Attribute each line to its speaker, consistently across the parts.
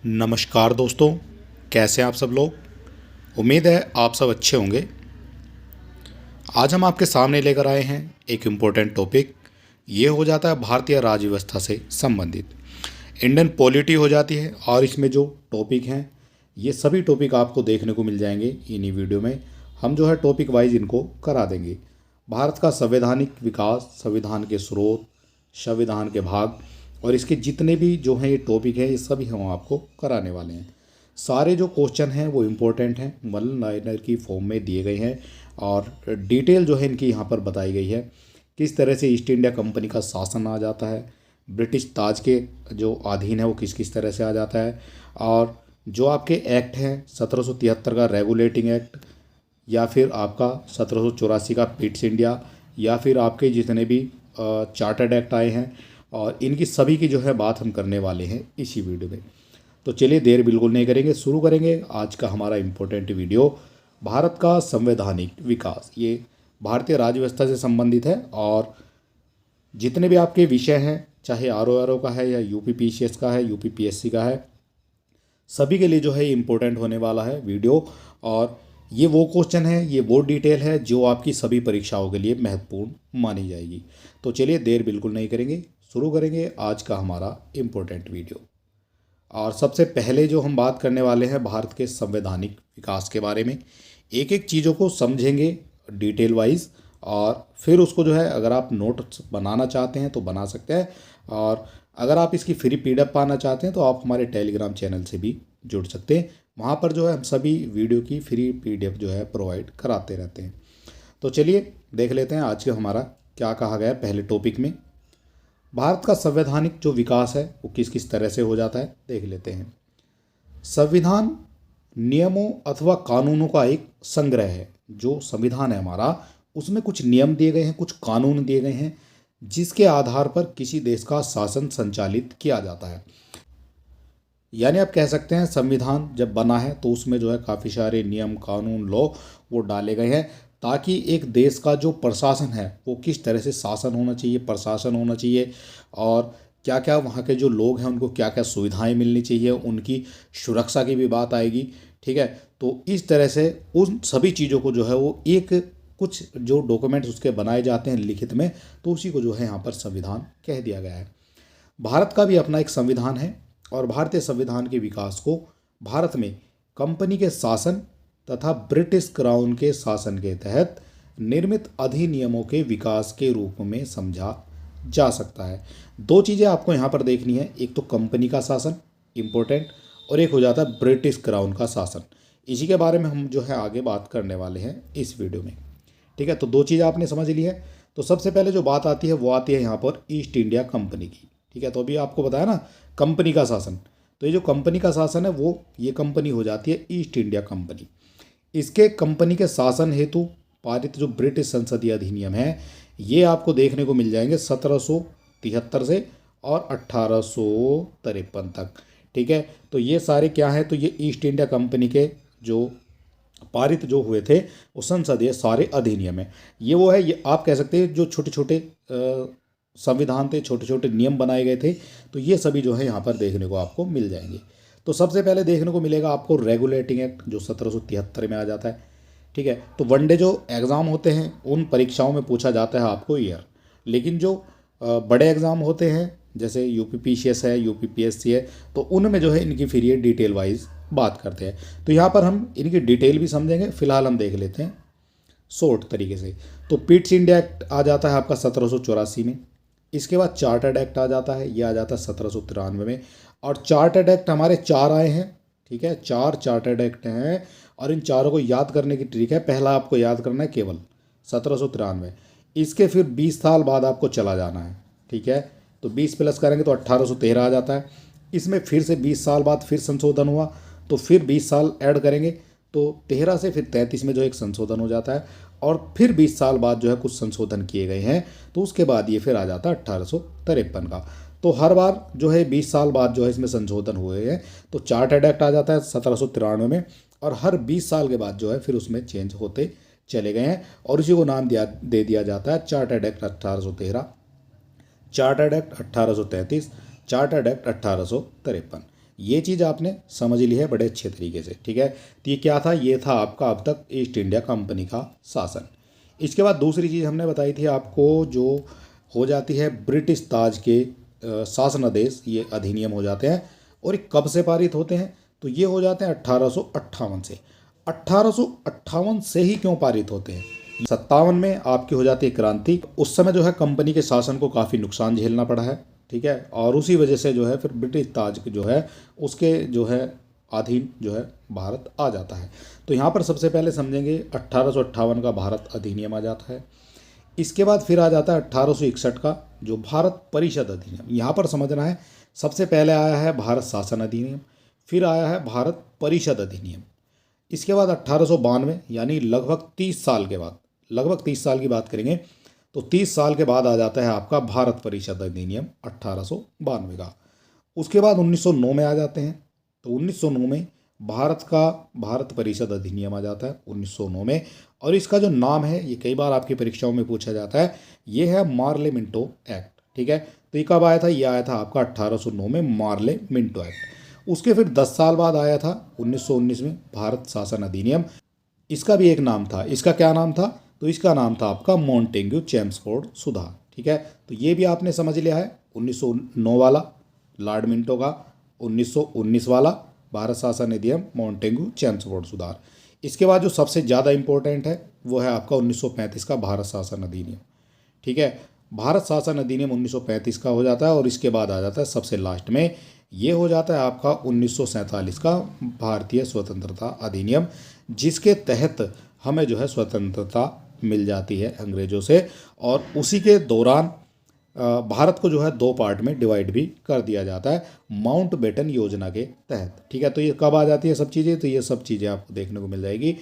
Speaker 1: नमस्कार दोस्तों, कैसे हैं आप सब लोग। उम्मीद है आप सब अच्छे होंगे। आज हम आपके सामने लेकर आए हैं एक इम्पोर्टेंट टॉपिक। ये हो जाता है भारतीय राज्य व्यवस्था से संबंधित। इंडियन पॉलिटी हो जाती है और इसमें जो टॉपिक हैं ये सभी टॉपिक आपको देखने को मिल जाएंगे इन्हीं वीडियो में। हम जो है टॉपिक वाइज इनको करा देंगे। भारत का संवैधानिक विकास, संविधान के स्रोत, संविधान के भाग और इसके जितने भी जो हैं ये टॉपिक हैं ये सभी हम आपको कराने वाले हैं। सारे जो क्वेश्चन हैं वो इम्पोर्टेंट हैं, वन लाइनर की फॉर्म में दिए गए हैं और डिटेल जो है इनकी यहाँ पर बताई गई है। किस तरह से ईस्ट इंडिया कंपनी का शासन आ जाता है, ब्रिटिश ताज के जो अधीन है वो किस किस तरह से आ जाता है, और जो आपके एक्ट हैं 1773 का रेगुलेटिंग एक्ट, या फिर आपका 1784 का पिट्स इंडिया, या फिर आपके जितने भी चार्टर्ड एक्ट आए हैं, और इनकी सभी की जो है बात हम करने वाले हैं इसी वीडियो में। तो चलिए देर बिल्कुल नहीं करेंगे, शुरू करेंगे आज का हमारा इम्पोर्टेंट वीडियो। भारत का संवैधानिक विकास, ये भारतीय राज्य व्यवस्था से संबंधित है और जितने भी आपके विषय हैं, चाहे आर का है या यूपी का है, यूपी का है, सभी के लिए जो है इम्पोर्टेंट होने वाला है वीडियो। और ये वो क्वेश्चन है, ये वो डिटेल है जो आपकी सभी परीक्षाओं के लिए महत्वपूर्ण मानी जाएगी। तो चलिए देर बिल्कुल नहीं करेंगे, शुरू करेंगे आज का हमारा इम्पोर्टेंट वीडियो। और सबसे पहले जो हम बात करने वाले हैं भारत के संवैधानिक विकास के बारे में। एक एक चीज़ों को समझेंगे डिटेल वाइज, और फिर उसको जो है अगर आप नोट्स बनाना चाहते हैं तो बना सकते हैं, और अगर आप इसकी फ्री पीडीएफ पाना चाहते हैं तो आप हमारे टेलीग्राम चैनल से भी जुड़ सकते हैं। वहाँ पर जो है हम सभी वीडियो की फ्री पीडीएफ जो है प्रोवाइड कराते रहते हैं। तो चलिए देख लेते हैं आज का हमारा क्या कहा गया है पहले टॉपिक में। भारत का संवैधानिक जो विकास है वो किस किस तरह से हो जाता है देख लेते हैं। संविधान नियमों अथवा कानूनों का एक संग्रह है। जो संविधान है हमारा, उसमें कुछ नियम दिए गए हैं, कुछ कानून दिए गए हैं, जिसके आधार पर किसी देश का शासन संचालित किया जाता है। यानी आप कह सकते हैं संविधान जब बना है तो उसमें जो है काफ़ी सारे नियम, कानून, लॉ वो डाले गए हैं, ताकि एक देश का जो प्रशासन है वो किस तरह से शासन होना चाहिए, प्रशासन होना चाहिए, और क्या क्या वहाँ के जो लोग हैं उनको क्या क्या सुविधाएं मिलनी चाहिए, उनकी सुरक्षा की भी बात आएगी। ठीक है, तो इस तरह से उन सभी चीज़ों को जो है वो एक कुछ जो डॉक्यूमेंट्स उसके बनाए जाते हैं लिखित में, तो उसी को जो है यहाँ पर संविधान कह दिया गया है। भारत का भी अपना एक संविधान है, और भारतीय संविधान के विकास को भारत में कंपनी के शासन तथा ब्रिटिश क्राउन के शासन के तहत निर्मित अधिनियमों के विकास के रूप में समझा जा सकता है। दो चीज़ें आपको यहाँ पर देखनी है, एक तो कंपनी का शासन इम्पोर्टेंट, और एक हो जाता है ब्रिटिश क्राउन का शासन। इसी के बारे में हम जो है आगे बात करने वाले हैं इस वीडियो में। ठीक है, तो दो चीज़ें आपने समझ ली है। तो सबसे पहले जो बात आती है वो आती है यहाँ पर ईस्ट इंडिया कंपनी की। ठीक है, तो अभी आपको बताया ना कंपनी का शासन, तो ये जो कंपनी का शासन है वो ये कंपनी हो जाती है ईस्ट इंडिया कंपनी। इसके कंपनी के शासन हेतु पारित जो ब्रिटिश संसदीय अधिनियम है ये आपको देखने को मिल जाएंगे 1773 से और 1853 तक। ठीक है, तो ये सारे क्या हैं, तो ये ईस्ट इंडिया कंपनी के जो पारित जो हुए थे वो संसदीय सारे अधिनियम है। ये वो है, ये आप कह सकते हैं जो छोटे छोटे संविधान थे, छोटे छोटे नियम बनाए गए थे, तो ये सभी जो है यहाँ पर देखने को आपको मिल जाएंगे। तो सबसे पहले देखने को मिलेगा आपको रेगुलेटिंग एक्ट जो 1773 में आ जाता है। ठीक है, तो वनडे जो एग्ज़ाम होते हैं उन परीक्षाओं में पूछा जाता है आपको ईयर, लेकिन जो बड़े एग्ज़ाम होते हैं जैसे यूपीपीसीएस है, यूपीपीएससी है, तो उनमें जो है इनकी फिर ये डिटेल वाइज बात करते हैं। तो यहाँ पर हम इनकी डिटेल भी समझेंगे, फिलहाल हम देख लेते हैं शॉर्ट तरीके से। तो पिट्स इंडिया एक्ट आ जाता है आपका 1784 में। इसके बाद चार्टर्ड एक्ट आ जाता है, ये आ जाता है 1793 में। और चार्टर्ड एक्ट हमारे चार आए हैं। ठीक है, चार चार्टर्ड एक्ट हैं, और इन चारों को याद करने की ट्रिक है, पहला आपको याद करना है केवल 1793। इसके फिर 20 साल बाद आपको चला जाना है। ठीक है, तो 20 प्लस करेंगे तो 1813 आ जाता है। इसमें फिर से 20 साल बाद फिर संशोधन हुआ, तो फिर 20 साल ऐड करेंगे तो 13 से फिर 33 में जो एक संशोधन हो जाता है, और फिर 20 साल बाद जो है कुछ संशोधन किए गए हैं, तो उसके बाद ये फिर आ जाता है 1853 का। तो हर बार जो है 20 साल बाद जो है इसमें संशोधन हुए हैं, तो चार्टर्ड एक्ट आ जाता है 1793 में, और हर 20 साल के बाद जो है फिर उसमें चेंज होते चले गए हैं, और उसी को नाम दे दिया जाता है chartered act 1813, chartered act 1833, chartered act 1853। ये चीज़ आपने समझ ली है बड़े अच्छे तरीके से, ठीक है। तो ये क्या था, ये था आपका अब तक ईस्ट इंडिया कंपनी का शासन। इसके बाद दूसरी चीज़ हमने बताई थी आपको, जो हो जाती है ब्रिटिश ताज के शासनादेश, ये अधिनियम हो जाते हैं। और ये कब से पारित होते हैं, तो ये हो जाते हैं 1858 से। 1858 से ही क्यों पारित होते हैं, 57 में आपकी हो जाती है क्रांति। उस समय जो है कंपनी के शासन को काफ़ी नुकसान झेलना पड़ा है, ठीक है। और उसी वजह से जो है फिर ब्रिटिश ताज जो है उसके जो है अधीन जो है भारत आ जाता है। तो यहाँ पर सबसे पहले समझेंगे 1858 का भारत अधिनियम आ जाता है। इसके बाद फिर आ जाता है 1861 का जो भारत परिषद अधिनियम। यहाँ पर समझना है, सबसे पहले आया है भारत शासन अधिनियम, फिर आया है भारत परिषद अधिनियम। इसके बाद 1892 यानी लगभग 30 साल के बाद, लगभग 30 साल की बात करेंगे तो 30 साल के बाद आ जाता है आपका भारत परिषद अधिनियम 1892 का। उसके बाद 1909 में आ जाते हैं, तो 1909 में भारत परिषद अधिनियम आ जाता है 1909 में। और इसका जो नाम है, ये कई बार आपकी परीक्षाओं में पूछा जाता है, ये है मार्ले मिंटो एक्ट, ठीक है। तो ये कब आया था, ये आया था आपका 1809 में मार्ले मिंटो एक्ट। उसके फिर 10 साल बाद आया था 1919 में भारत शासन अधिनियम। इसका भी एक नाम था, इसका क्या नाम था, तो इसका नाम था आपका मॉन्टेग्यू चेम्सफोर्ड सुधार, ठीक है। तो ये भी आपने समझ लिया है, 1909 वाला लॉर्ड मिंटो का, 1919 वाला भारत शासन अधिनियम मॉन्टेग्यू चेम्सफोर्ड सुधार। इसके बाद जो सबसे ज़्यादा इंपॉर्टेंट है वो है आपका 1935 का भारत शासन अधिनियम, ठीक है। भारत शासन अधिनियम 1935 का हो जाता है। और इसके बाद आ जाता है सबसे लास्ट में, ये हो जाता है आपका 1947 का भारतीय स्वतंत्रता अधिनियम, जिसके तहत हमें जो है स्वतंत्रता मिल जाती है अंग्रेज़ों से। और उसी के दौरान भारत को जो है 2 पार्ट में डिवाइड भी कर दिया जाता है माउंटबेटन योजना के तहत, ठीक है। तो ये कब आ जाती है सब चीज़ें, तो ये सब चीज़ें आपको देखने को मिल जाएगी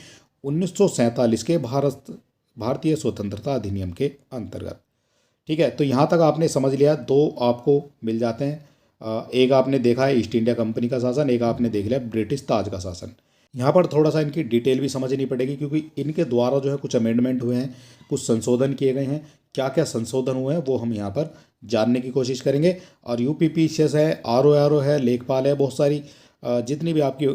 Speaker 1: 1947 के भारतीय स्वतंत्रता अधिनियम के अंतर्गत, ठीक है। तो यहाँ तक आपने समझ लिया, 2 आपको मिल जाते हैं। एक आपने देखा है ईस्ट इंडिया कंपनी का शासन, एक आपने देख लिया ब्रिटिश ताज का शासन। यहाँ पर थोड़ा सा इनकी डिटेल भी समझनी पड़ेगी, क्योंकि इनके द्वारा जो है कुछ अमेंडमेंट हुए हैं, कुछ संशोधन किए गए हैं। क्या क्या संशोधन हुए हैं वो हम यहाँ पर जानने की कोशिश करेंगे। और यूपीपीसीएस है, आरओ है, लेखपाल है, बहुत सारी जितनी भी आपकी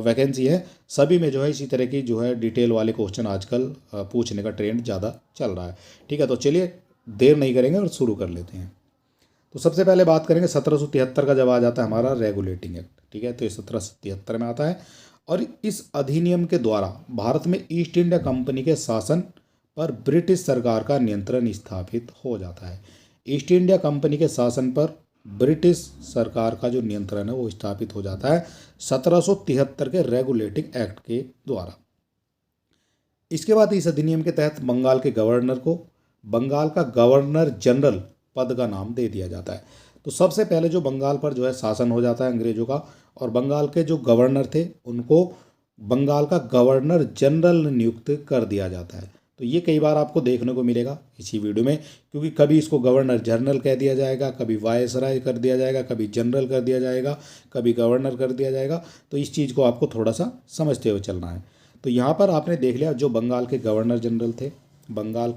Speaker 1: वैकेंसी है सभी में जो है इसी तरह की जो है डिटेल वाले क्वेश्चन आजकल पूछने का ट्रेंड ज़्यादा चल रहा है, ठीक है। तो चलिए देर नहीं करेंगे और शुरू कर लेते हैं। तो सबसे पहले बात करेंगे 1773 का, जब आ जाता है हमारा रेगुलेटिंग एक्ट, ठीक है। तो ये 1773 में आता है। और इस अधिनियम के द्वारा भारत में ईस्ट इंडिया कंपनी के शासन पर ब्रिटिश सरकार का नियंत्रण स्थापित हो जाता है। ईस्ट इंडिया कंपनी के शासन पर ब्रिटिश सरकार का जो नियंत्रण है वो स्थापित हो जाता है 1773 के रेगुलेटिंग एक्ट के द्वारा। इसके बाद इस अधिनियम के तहत बंगाल के गवर्नर को बंगाल का गवर्नर जनरल पद का नाम दे दिया जाता है। तो सबसे पहले जो बंगाल पर जो है शासन हो जाता है अंग्रेजों का, और बंगाल के जो गवर्नर थे उनको बंगाल का गवर्नर जनरल नियुक्त कर दिया जाता है। तो ये कई बार आपको देखने को मिलेगा इसी वीडियो में, क्योंकि कभी इसको गवर्नर जनरल कह दिया जाएगा, कभी वायसराय कर दिया जाएगा, कभी जनरल कर दिया जाएगा, कभी गवर्नर कर दिया जाएगा। तो इस चीज़ को आपको थोड़ा सा समझते हुए चलना है। तो यहाँ पर आपने देख लिया, जो बंगाल के गवर्नर जनरल थे, बंगाल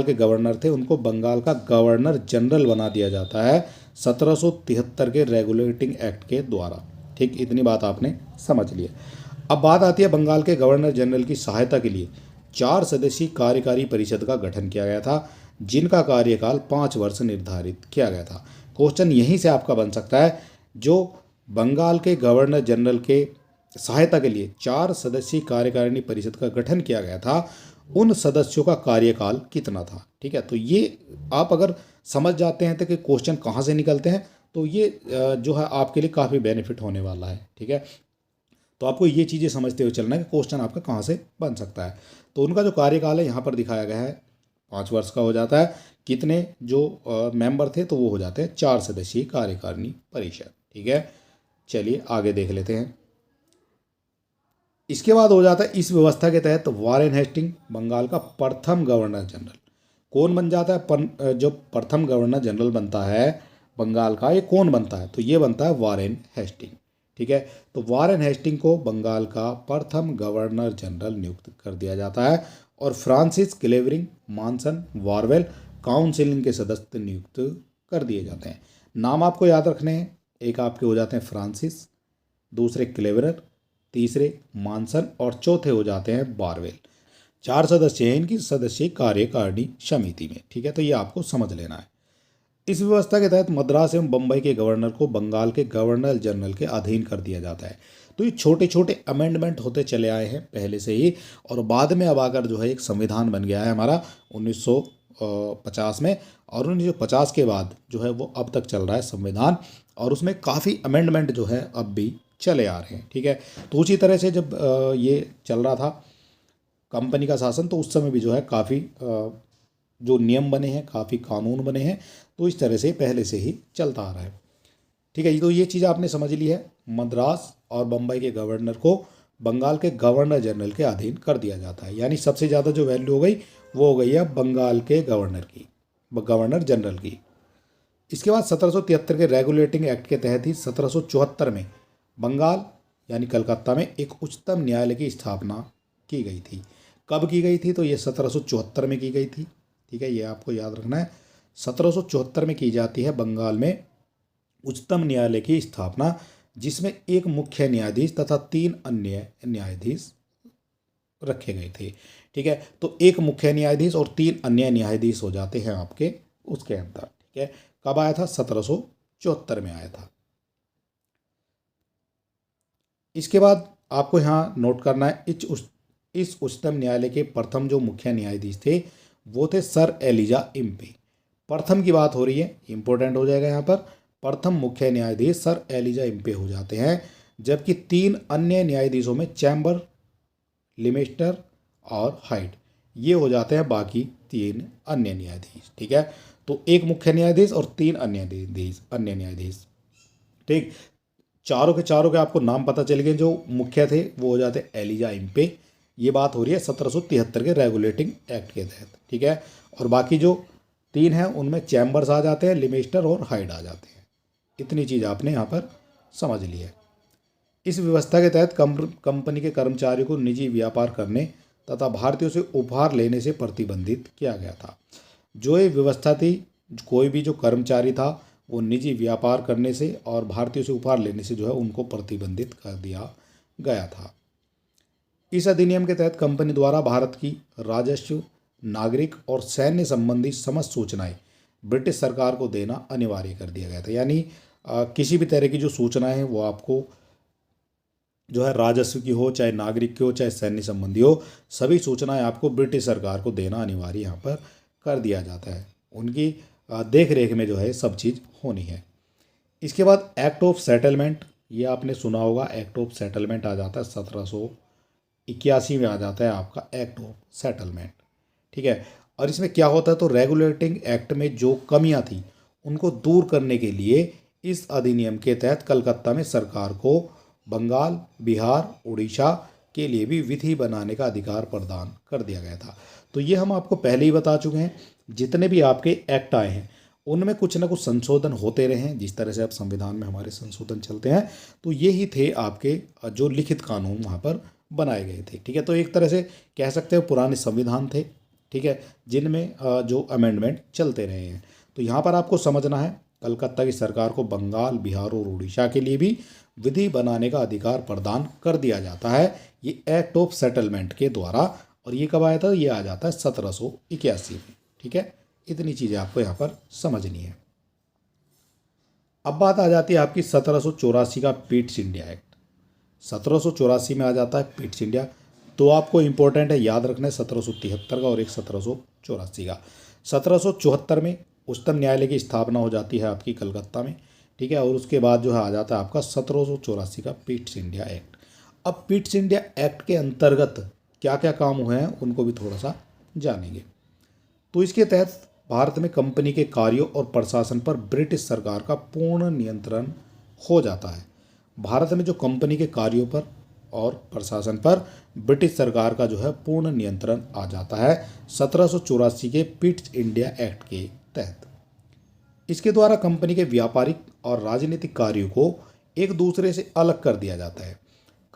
Speaker 1: के गवर्नर थे उनको बंगाल का गवर्नर जनरल बना दिया जाता है 1773 के रेगुलेटिंग एक्ट के द्वारा, ठीक। इतनी बात आपने समझ ली है। अब बात आती है बंगाल के गवर्नर जनरल की सहायता के लिए 4 सदस्यीय कार्यकारी परिषद का गठन किया गया था, जिनका कार्यकाल 5 वर्ष निर्धारित किया गया था। क्वेश्चन यहीं से आपका बन सकता है, जो बंगाल के गवर्नर जनरल के सहायता के लिए 4 सदस्यीय कार्यकारिणी परिषद का गठन किया गया था, उन सदस्यों का कार्यकाल कितना था, ठीक है। तो ये आप अगर समझ जाते हैं तो कि क्वेश्चन कहाँ से निकलते हैं, तो ये जो है आपके लिए काफ़ी बेनिफिट होने वाला है, ठीक है। तो आपको ये चीज़ें समझते हुए चलना है कि क्वेश्चन आपका कहाँ से बन सकता है। तो उनका जो कार्यकाल है यहाँ पर दिखाया गया है 5 वर्ष का हो जाता है। कितने जो मेंबर थे, तो वो हो जाते हैं 4 सदस्यीय कार्यकारिणी परिषद, ठीक है। चलिए आगे देख लेते हैं। इसके बाद हो जाता है इस व्यवस्था के तहत वारेन हेस्टिंग बंगाल का प्रथम गवर्नर जनरल। कौन बन जाता है, जो प्रथम गवर्नर जनरल बनता है बंगाल का, ये कौन बनता है, तो ये बनता है वारेन हेस्टिंग, ठीक है। तो वारेन हेस्टिंग को बंगाल का प्रथम गवर्नर जनरल नियुक्त कर दिया जाता है। और फ्रांसिस क्लेवरिंग, मॉनसन, वारवेल काउंसिल के सदस्य नियुक्त कर दिए जाते हैं। नाम आपको याद रखने हैं, एक आपके हो जाते हैं फ्रांसिस, दूसरे क्लेवरर, तीसरे मानसन और चौथे हो जाते हैं बारवेल। 4 सदस्य हैं इनकी सदस्य कार्यकारिणी समिति में। ठीक है, तो ये आपको समझ लेना है। इस व्यवस्था के तहत मद्रास एवं बम्बई के गवर्नर को बंगाल के गवर्नर जनरल के अधीन कर दिया जाता है। तो ये छोटे छोटे अमेंडमेंट होते चले आए हैं पहले से ही, और बाद में अब आकर जो है एक संविधान बन गया है हमारा 1950 में, और 1950 के बाद जो है वो अब तक चल रहा है संविधान, और उसमें काफ़ी अमेंडमेंट जो है अब भी चले आ रहे हैं। ठीक है, तो उसी तरह से जब ये चल रहा था कंपनी का शासन, तो उस समय भी जो है काफ़ी जो नियम बने हैं, काफ़ी कानून बने हैं, तो इस तरह से पहले से ही चलता आ रहा है। ठीक है, तो ये चीज़ आपने समझ ली है। मद्रास और बम्बई के गवर्नर को बंगाल के गवर्नर जनरल के अधीन कर दिया जाता है, यानी सबसे ज़्यादा जो वैल्यू हो गई वो हो गई है बंगाल के गवर्नर की, गवर्नर जनरल की। इसके बाद 1773 के रेगुलेटिंग एक्ट के तहत ही 1774 में बंगाल यानी कलकत्ता में एक उच्चतम न्यायालय की स्थापना की गई थी। कब की गई थी? तो ये 1774 में की गई थी। ठीक है, ये आपको याद रखना है। 1774 में की जाती है बंगाल में उच्चतम न्यायालय की स्थापना, जिसमें एक मुख्य न्यायाधीश तथा 3 अन्य न्यायाधीश रखे गए थे। ठीक है, तो एक मुख्य न्यायाधीश और 3 अन्य न्यायाधीश हो जाते हैं आपके उसके अंदर। ठीक है, कब आया था? 1774 में आया था। इसके बाद आपको यहाँ नोट करना है, इस उच्चतम न्यायालय के प्रथम जो मुख्य न्यायाधीश थे वो थे सर एलिजा इम्पे। प्रथम की बात हो रही है, इंपॉर्टेंट हो जाएगा यहाँ पर। प्रथम मुख्य न्यायाधीश सर एलिजा इम्पे हो जाते हैं, जबकि 3 अन्य न्यायाधीशों में चैम्बर, लिमेस्टर और हाइड, ये हो जाते हैं बाकी 3 अन्य न्यायाधीश। ठीक है, तो एक मुख्य न्यायाधीश और 3 अन्य न्यायाधीश। ठीक, चारों के आपको नाम पता चल गए। जो मुख्य थे वो हो जाते एलिजा इम्पे। ये बात हो रही है 1773 के रेगुलेटिंग एक्ट के तहत। ठीक है, और बाकी जो 3 हैं उनमें चैम्बर्स आ जाते हैं, लिमेस्टर और हाइड आ जाते हैं। इतनी चीज़ आपने यहाँ पर समझ ली है। इस व्यवस्था के तहत कंपनी के कर्मचारियों को निजी व्यापार करने तथा भारतीयों से उपहार लेने से प्रतिबंधित किया गया था। जो ये व्यवस्था थी, कोई भी जो कर्मचारी था वो निजी व्यापार करने से और भारतीयों से उपहार लेने से जो है उनको प्रतिबंधित कर दिया गया था। इस अधिनियम के तहत कंपनी द्वारा भारत की राजस्व, नागरिक और सैन्य संबंधी समस्त सूचनाएं ब्रिटिश सरकार को देना अनिवार्य कर दिया गया था। यानी किसी भी तरह की जो सूचनाएं हैं वो आपको जो है राजस्व की हो, चाहे नागरिक की हो, चाहे सैन्य संबंधी हो, सभी सूचनाएं आपको ब्रिटिश सरकार को देना अनिवार्य यहाँ पर कर दिया जाता है। उनकी देख रेख में जो है सब चीज़ होनी है। इसके बाद एक्ट ऑफ सेटलमेंट, ये आपने सुना होगा। एक्ट ऑफ सेटलमेंट आ जाता है 1781 में आ जाता है आपका एक्ट ऑफ सेटलमेंट। ठीक है, और इसमें क्या होता है, तो रेगुलेटिंग एक्ट में जो कमियां थी उनको दूर करने के लिए इस अधिनियम के तहत कलकत्ता में सरकार को बंगाल, बिहार, उड़ीसा के लिए भी विधि बनाने का अधिकार प्रदान कर दिया गया था। तो ये हम आपको पहले ही बता चुके हैं। जितने भी आपके एक्ट आए हैं उनमें कुछ ना कुछ संशोधन होते रहे हैं। जिस तरह से अब संविधान में हमारे संशोधन चलते हैं, तो यही थे आपके जो लिखित कानून वहाँ पर बनाए गए थे। ठीक है, तो एक तरह से कह सकते हो पुराने संविधान थे। ठीक है, जिनमें जो अमेंडमेंट चलते रहे हैं। तो यहाँ पर आपको समझना है, कलकत्ता की सरकार को बंगाल, बिहार और उड़ीसा के लिए भी विधि बनाने का अधिकार प्रदान कर दिया जाता है, ये एक्ट ऑफ सेटलमेंट के द्वारा। और ये कब आया था? ये आ जाता है 1781 में। ठीक है, इतनी चीज़ें आपको यहाँ पर समझनी है। अब बात आ जाती है आपकी 1784 का पिट्स इंडिया एक्ट। 1784 में आ जाता है पिट्स इंडिया। तो आपको इंपॉर्टेंट है, याद रखना है 1773 का और एक 1784 का। 1774 में उच्चतम न्यायालय की स्थापना हो जाती है आपकी कलकत्ता में। ठीक है, और उसके बाद जो है आ जाता है आपका 1784 का पिट्स इंडिया एक्ट। अब पिट्स इंडिया एक्ट के अंतर्गत क्या क्या काम हुए हैं उनको भी थोड़ा सा जानेंगे। तो इसके तहत भारत में कंपनी के कार्यों और प्रशासन पर ब्रिटिश सरकार का पूर्ण नियंत्रण हो जाता है। भारत में जो कंपनी के कार्यों पर और प्रशासन पर ब्रिटिश सरकार का जो है पूर्ण नियंत्रण आ जाता है 1784 के पिट्स इंडिया एक्ट के तहत। इसके द्वारा कंपनी के व्यापारिक और राजनीतिक कार्यों को एक दूसरे से अलग कर दिया जाता है।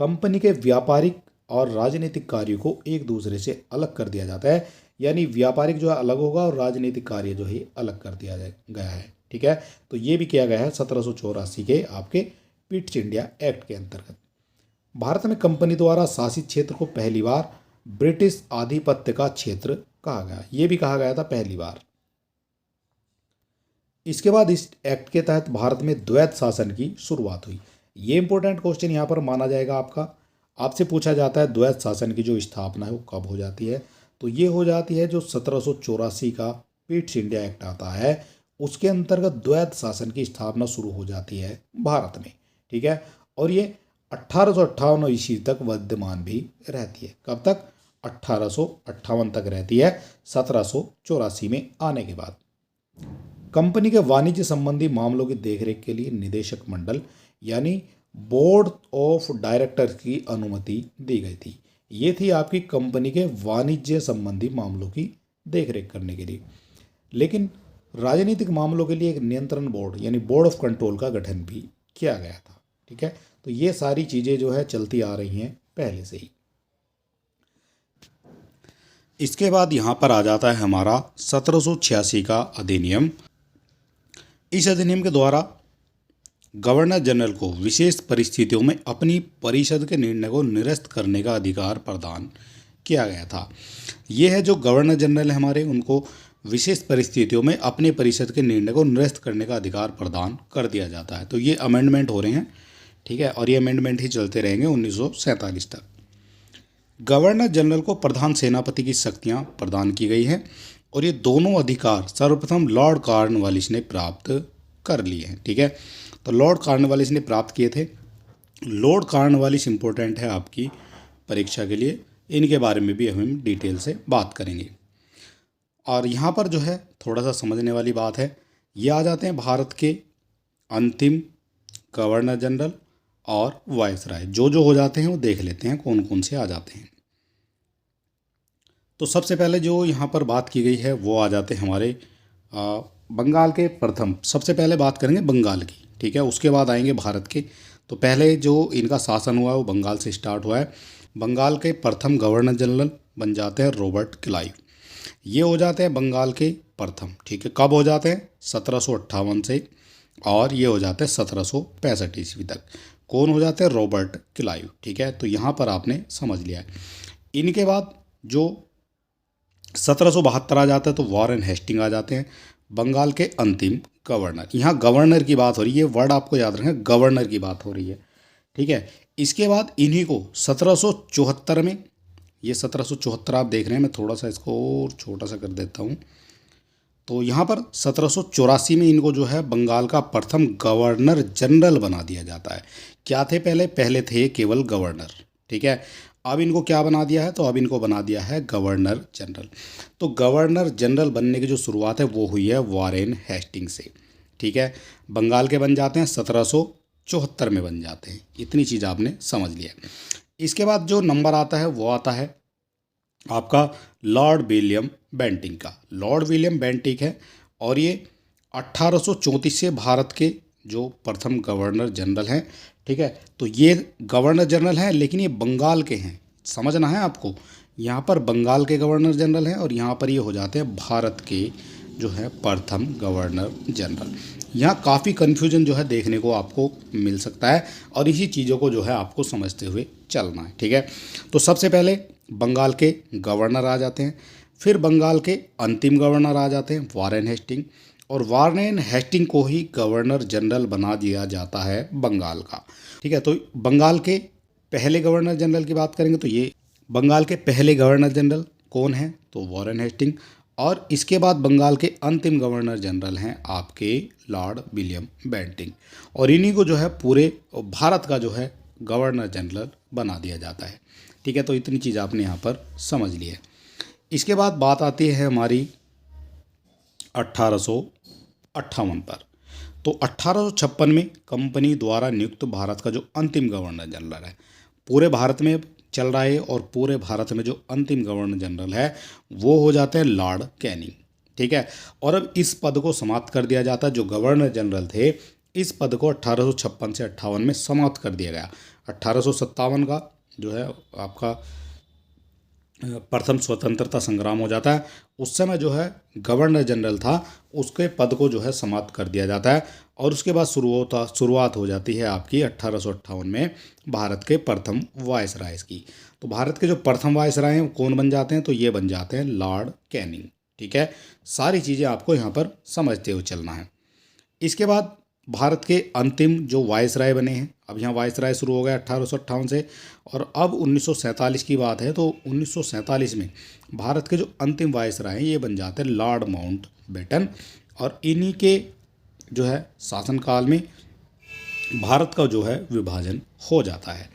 Speaker 1: कंपनी के व्यापारिक और राजनीतिक कार्यों को एक दूसरे से अलग कर दिया जाता है, यानी व्यापारिक जो है अलग होगा और राजनीतिक कार्य जो है अलग कर दिया गया है। ठीक है। तो ये भी किया गया है 1784 के आपके पिट्स इंडिया एक्ट के अंतर्गत। भारत में कंपनी द्वारा शासित क्षेत्र को पहली बार ब्रिटिश आधिपत्य का क्षेत्र कहा गया, ये भी कहा गया था पहली बार। इसके बाद इस एक्ट के तहत भारत में द्वैत शासन की शुरुआत हुई। ये इंपॉर्टेंट क्वेश्चन यहाँ पर माना जाएगा आपका। आपसे पूछा जाता है द्वैत शासन की जो स्थापना है वो कब हो जाती है, तो ये हो जाती है जो 1784 का पिट्स इंडिया एक्ट आता है उसके अंतर्गत द्वैत शासन की स्थापना शुरू हो जाती है भारत में, ठीक है। और ये 1858 ईस्वी तक विद्यमान भी रहती है। कब तक? 1858 तक रहती है, 1784 में आने के बाद। कंपनी के वाणिज्य संबंधी मामलों की देखरेख के लिए निदेशक मंडल यानी बोर्ड ऑफ डायरेक्टर्स की अनुमति दी गई थी। ये थी आपकी कंपनी के वाणिज्य संबंधी मामलों की देखरेख करने के लिए। लेकिन राजनीतिक मामलों के लिए एक नियंत्रण बोर्ड यानी बोर्ड ऑफ कंट्रोल का गठन भी किया गया था, ठीक है। तो ये सारी चीज़ें जो है चलती आ रही हैं पहले से ही। इसके बाद यहाँ पर आ जाता है हमारा 1786 का अधिनियम। इस अधिनियम के द्वारा गवर्नर जनरल को विशेष परिस्थितियों में अपनी परिषद के निर्णय को निरस्त करने का अधिकार प्रदान किया गया था। यह है जो गवर्नर जनरल है हमारे, उनको विशेष परिस्थितियों में अपने परिषद के निर्णय को निरस्त करने का अधिकार प्रदान कर दिया जाता है। तो ये अमेंडमेंट हो रहे हैं, ठीक है, और ये अमेंडमेंट ही चलते रहेंगे 1947 तक। गवर्नर जनरल को प्रधान सेनापति की शक्तियाँ प्रदान की गई हैं और ये दोनों अधिकार सर्वप्रथम लॉर्ड कॉर्नवालिस ने प्राप्त कर लिए हैं, ठीक है। तो लॉर्ड कॉर्नवालिस ने प्राप्त किए थे। लॉर्ड कॉर्नवालिस इंपॉर्टेंट है आपकी परीक्षा के लिए, इनके बारे में भी हम डिटेल से बात करेंगे। और यहाँ पर जो है थोड़ा सा समझने वाली बात है, ये आ जाते हैं भारत के अंतिम गवर्नर जनरल और वायसराय। जो हो जाते हैं वो देख लेते हैं कौन कौन से आ जाते हैं। तो सबसे पहले जो यहाँ पर बात की गई है वो आ जाते हैं हमारे बंगाल के प्रथम। सबसे पहले बात करेंगे बंगाल की, ठीक है, उसके बाद आएंगे भारत के। तो पहले जो इनका शासन हुआ है वो बंगाल से स्टार्ट हुआ है। बंगाल के प्रथम गवर्नर जनरल बन जाते हैं रॉबर्ट क्लाइव। ये हो जाते हैं बंगाल के प्रथम, ठीक है। कब हो जाते हैं? 1758 से, और ये हो जाते हैं 1765 ईस्वी तक। कौन हो जाते हैं? रॉबर्ट क्लाइव, ठीक है। तो यहाँ पर आपने समझ लिया है। इनके बाद जो 1772 आ जाता है तो वॉरेन हेस्टिंग आ जाते हैं, बंगाल के अंतिम गवर्नर। यहाँ गवर्नर की बात हो रही है, वर्ड आपको याद रखें, गवर्नर की बात हो रही है, ठीक है। इसके बाद इन्हीं को 1774 में, ये 1774 आप देख रहे हैं, मैं थोड़ा सा इसको और छोटा सा कर देता हूँ। तो यहाँ पर 1784 में इनको जो है बंगाल का प्रथम गवर्नर जनरल बना दिया जाता है। क्या थे पहले? पहले थे केवल गवर्नर, ठीक है। अब इनको क्या बना दिया है? तो अब इनको बना दिया है गवर्नर जनरल। तो गवर्नर जनरल बनने की जो शुरुआत है वो हुई है वॉरेन हेस्टिंग से, ठीक है। बंगाल के बन जाते हैं 1774 में बन जाते हैं। इतनी चीज़ आपने समझ लिया। इसके बाद जो नंबर आता है वो आता है आपका लॉर्ड विलियम बेंटिंक का। लॉर्ड विलियम बेंटिंक है और ये 1834 से भारत के जो प्रथम गवर्नर जनरल हैं, ठीक है। तो ये गवर्नर जनरल हैं लेकिन ये बंगाल के हैं, समझना है आपको। यहाँ पर बंगाल के गवर्नर जनरल हैं और यहाँ पर ये हो जाते हैं भारत के जो है प्रथम गवर्नर जनरल। यहाँ काफ़ी कन्फ्यूजन जो है देखने को आपको मिल सकता है और इसी चीज़ों को जो है आपको समझते हुए चलना है, ठीक है। तो सबसे पहले बंगाल के गवर्नर आ जाते हैं, फिर बंगाल के अंतिम गवर्नर आ जाते हैं वॉरेन हेस्टिंग, और वॉरेन हेस्टिंग को ही गवर्नर जनरल बना दिया जाता है बंगाल का, ठीक है। तो बंगाल के पहले गवर्नर जनरल की बात करेंगे तो ये बंगाल के पहले गवर्नर जनरल कौन है? तो वॉरेन हेस्टिंग। और इसके बाद बंगाल के अंतिम गवर्नर जनरल हैं आपके लॉर्ड विलियम बेंटिंक, और इन्हीं को जो है पूरे भारत का जो है गवर्नर जनरल बना दिया जाता है, ठीक है। तो इतनी चीज़ आपने यहाँ पर समझ ली है। इसके बाद बात आती है हमारी 1858 पर। तो 1856 में कंपनी द्वारा नियुक्त भारत का जो अंतिम गवर्नर जनरल है, पूरे भारत में चल रहा है, और पूरे भारत में जो अंतिम गवर्नर जनरल है वो हो जाते हैं लॉर्ड कैनिंग, ठीक है। और अब इस पद को समाप्त कर दिया जाता है। जो गवर्नर जनरल थे इस पद को 1856 से 58 में समाप्त कर दिया गया। 1857 का जो है आपका प्रथम स्वतंत्रता संग्राम हो जाता है, उस समय जो है गवर्नर जनरल था उसके पद को जो है समाप्त कर दिया जाता है। और उसके बाद शुरुआत हो जाती है आपकी 1858 में भारत के प्रथम वायसराय की। तो भारत के जो प्रथम वायसराय हैं वो कौन बन जाते हैं, तो ये बन जाते हैं लॉर्ड कैनिंग। ठीक है, सारी चीज़ें आपको यहाँ पर समझते हुए चलना है। इसके बाद भारत के अंतिम जो वायसराय बने हैं, अब यहाँ वायसराय शुरू हो गया 1858 से, और अब 1947 की बात है, तो 1947 में भारत के जो अंतिम वायसराय हैं ये बन जाते हैं लॉर्ड माउंटबेटन। और इन्हीं के जो है शासनकाल में भारत का जो है विभाजन हो जाता है।